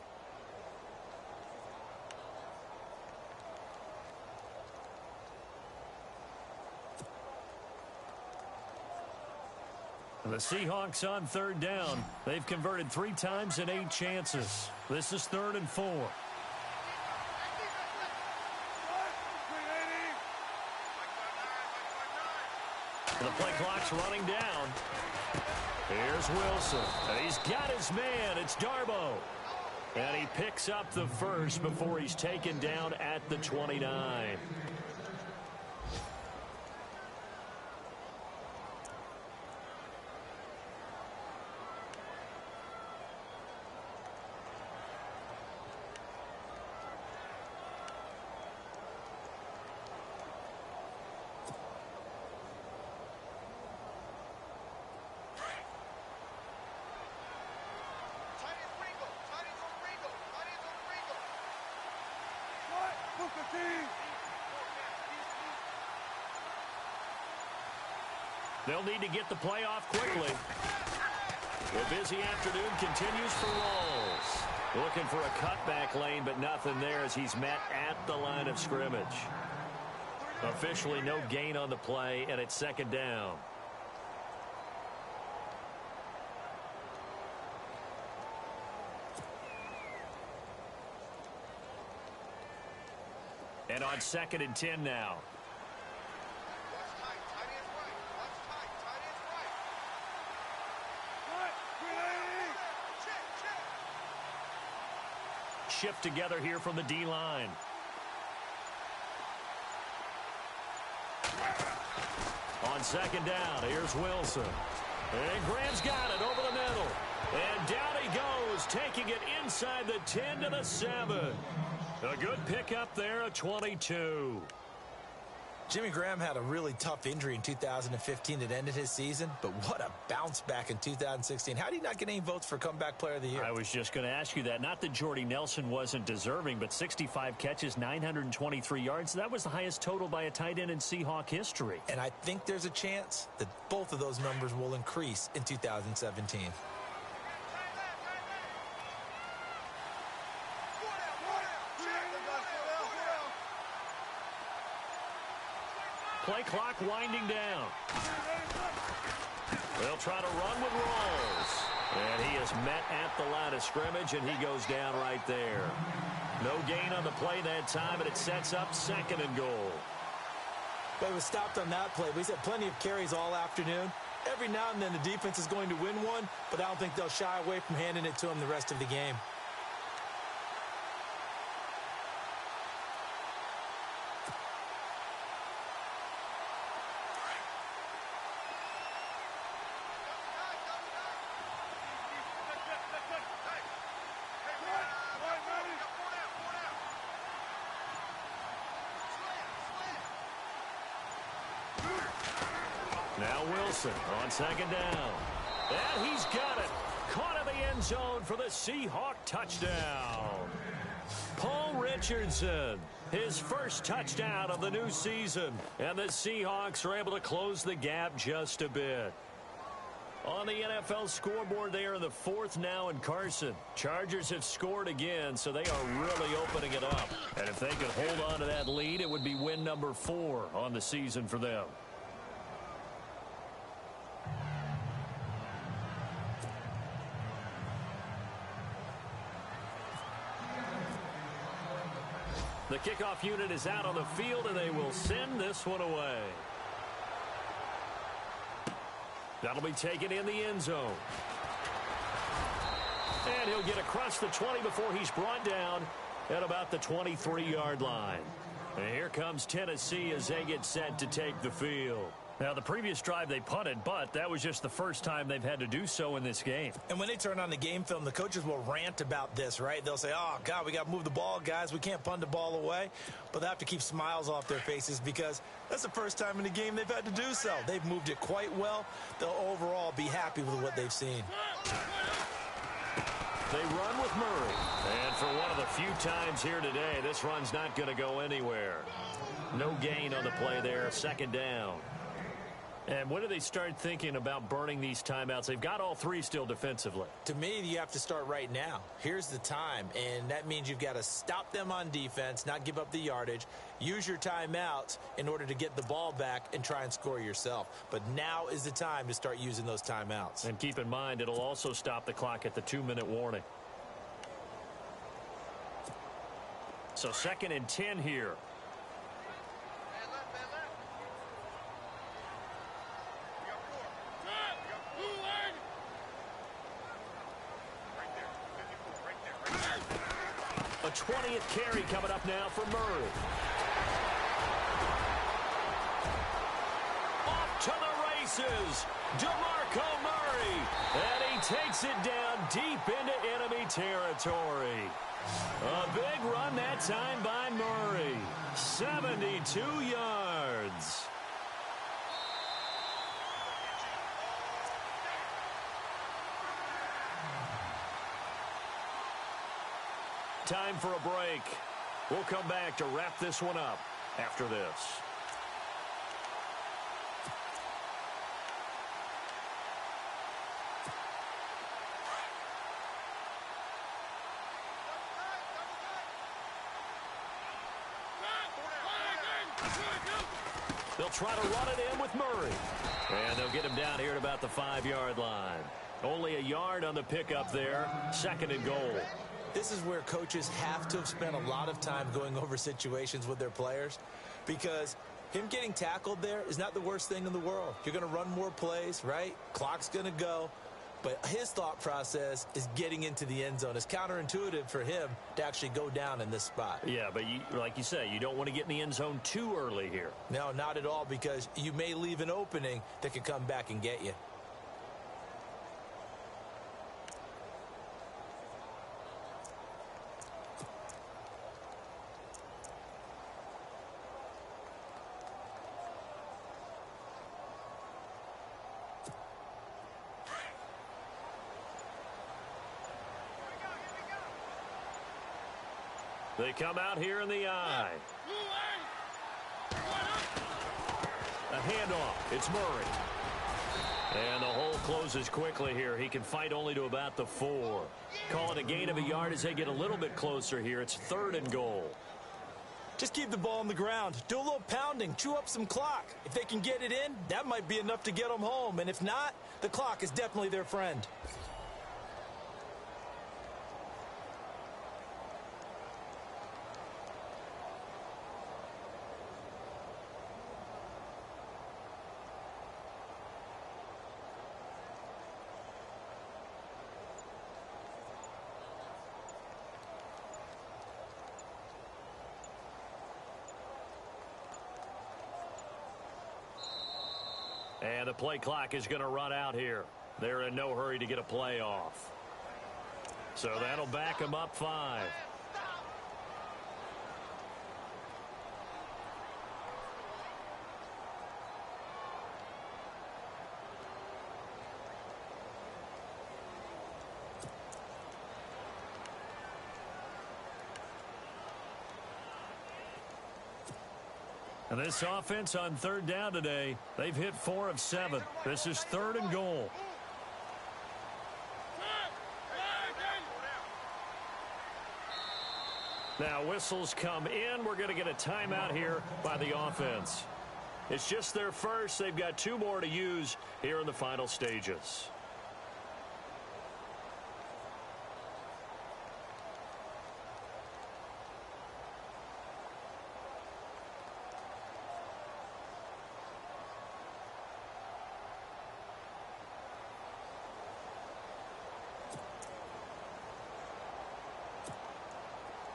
The Seahawks on 3rd down. They've converted 3 times in 8 chances. This is 3rd and 4. The play clock's running down. Here's Wilson. And he's got his man. It's Darboh. And he picks up the first before he's taken down at the 29. They'll need to get the play off quickly. The busy afternoon continues for Rawls. Looking for a cutback lane, but nothing there as he's met at the line of scrimmage. Officially no gain on the play, and it's 2nd down. And on 2nd and 10 now. Shift together here from the D-line. On 2nd down, here's Wilson. And Graham's got it over the middle. And down he goes, taking it inside the 10 to the 7. A good pickup there, a 22. Jimmy Graham had a really tough injury in 2015 that ended his season, but what a bounce back in 2016. How did he not get any votes for Comeback Player of the Year? I was just going to ask you that. Not that Jordy Nelson wasn't deserving, but 65 catches, 923 yards. That was the highest total by a tight end in Seahawk history. And I think there's a chance that both of those numbers will increase in 2017. Play clock winding down. They'll try to run with Rawls. And he is met at the line of scrimmage, and he goes down right there. No gain on the play that time, and it sets up 2nd and goal. But he was stopped on that play. He's had plenty of carries all afternoon. Every now and then the defense is going to win one, but I don't think they'll shy away from handing it to him the rest of the game. Now Wilson on 2nd down. And he's got it. Caught in the end zone for the Seahawk touchdown. Paul Richardson, his first touchdown of the new season. And the Seahawks are able to close the gap just a bit. On the NFL scoreboard, they are in the fourth now in Carson. Chargers have scored again, so they are really opening it up. And if they could hold on to that lead, it would be win number 4 on the season for them. The kickoff unit is out on the field, and they will send this one away. That'll be taken in the end zone. And he'll get across the 20 before he's brought down at about the 23-yard line. And here comes Tennessee as they get set to take the field. Now, the previous drive they punted, but that was just the first time they've had to do so in this game. And when they turn on the game film, the coaches will rant about this, right? They'll say, oh, God, we got to move the ball, guys. We can't punt the ball away. But they have to keep smiles off their faces because that's the first time in the game they've had to do so. They've moved it quite well. They'll overall be happy with what they've seen. They run with Murray. And for one of the few times here today, this run's not going to go anywhere. No gain on the play there. Second down. And when do they start thinking about burning these timeouts? They've got all 3 still defensively. To me, you have to start right now. Here's the time, and that means you've got to stop them on defense, not give up the yardage, use your timeouts in order to get the ball back and try and score yourself. But now is the time to start using those timeouts. And keep in mind, it'll also stop the clock at the 2-minute warning. So 2nd and 10 here. A 20th carry coming up now for Murray. Off to the races, DeMarco Murray. And he takes it down deep into enemy territory. A big run that time by Murray. 72 yards. Time for a break. We'll come back to wrap this one up after this. They'll try to run it in with Murray. And they'll get him down here at about the 5-yard line. Only a yard on the pickup there. 2nd and goal. This is where coaches have to have spent a lot of time going over situations with their players because him getting tackled there is not the worst thing in the world. You're going to run more plays, right? Clock's going to go. But his thought process is getting into the end zone. It's counterintuitive for him to actually go down in this spot. Yeah, but like you say, you don't want to get in the end zone too early here. No, not at all, because you may leave an opening that could come back and get you. They come out here in the eye. A handoff. It's Murray. And the hole closes quickly here. He can fight only to about the 4. Call it a gain of a yard as they get a little bit closer here. It's 3rd and goal. Just keep the ball on the ground. Do a little pounding. Chew up some clock. If they can get it in, that might be enough to get them home. And if not, the clock is definitely their friend. And the play clock is going to run out here. They're in no hurry to get a play off. So that'll back them up 5. And this offense on 3rd down today, they've hit 4 of 7. This is 3rd and goal. Now whistles come in. We're going to get a timeout here by the offense. It's just their first. They've got 2 more to use here in the final stages.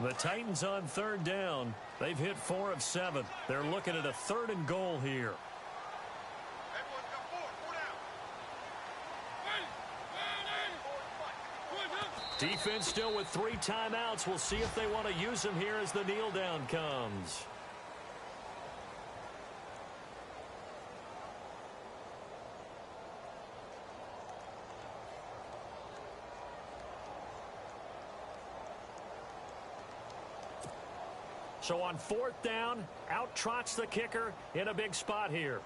The Titans on 3rd down. They've hit 4 of 7. They're looking at a 3rd and goal here. Defense still with 3 timeouts. We'll see if they want to use them here as the kneel down comes. So on 4th down, out trots the kicker in a big spot here.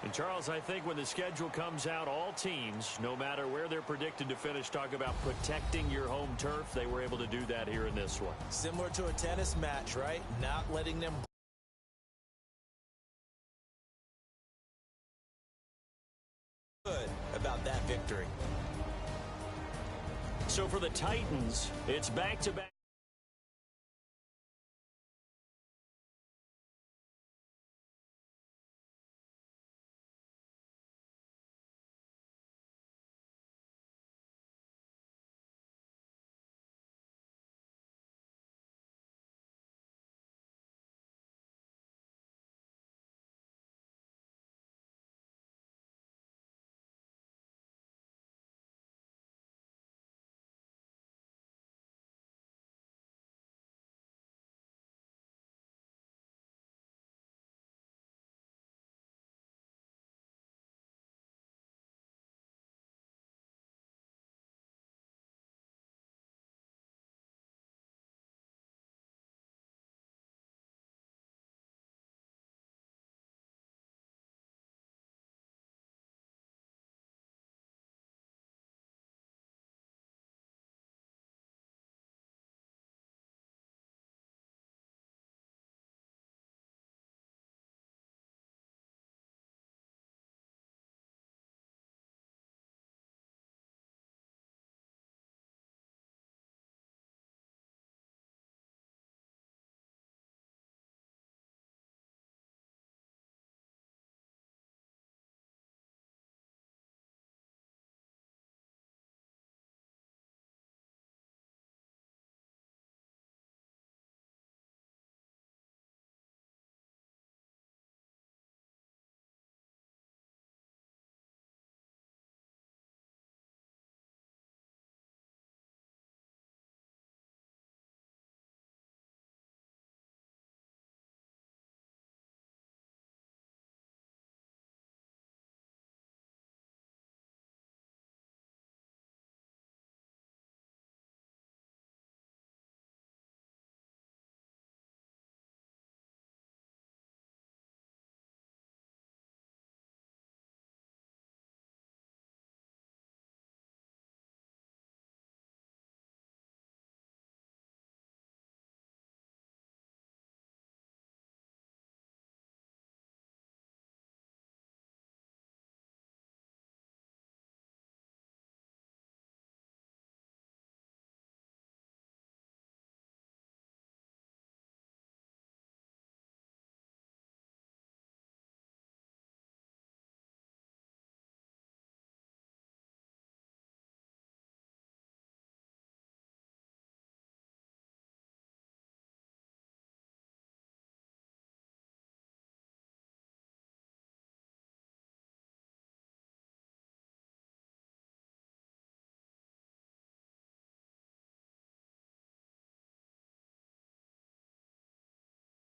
And Charles, I think when the schedule comes out, all teams, no matter where they're predicted to finish, talk about protecting your home turf. They were able to do that here in this one. Similar to a tennis match, right? Not letting them good about that victory. So for the Titans, it's back-to-back.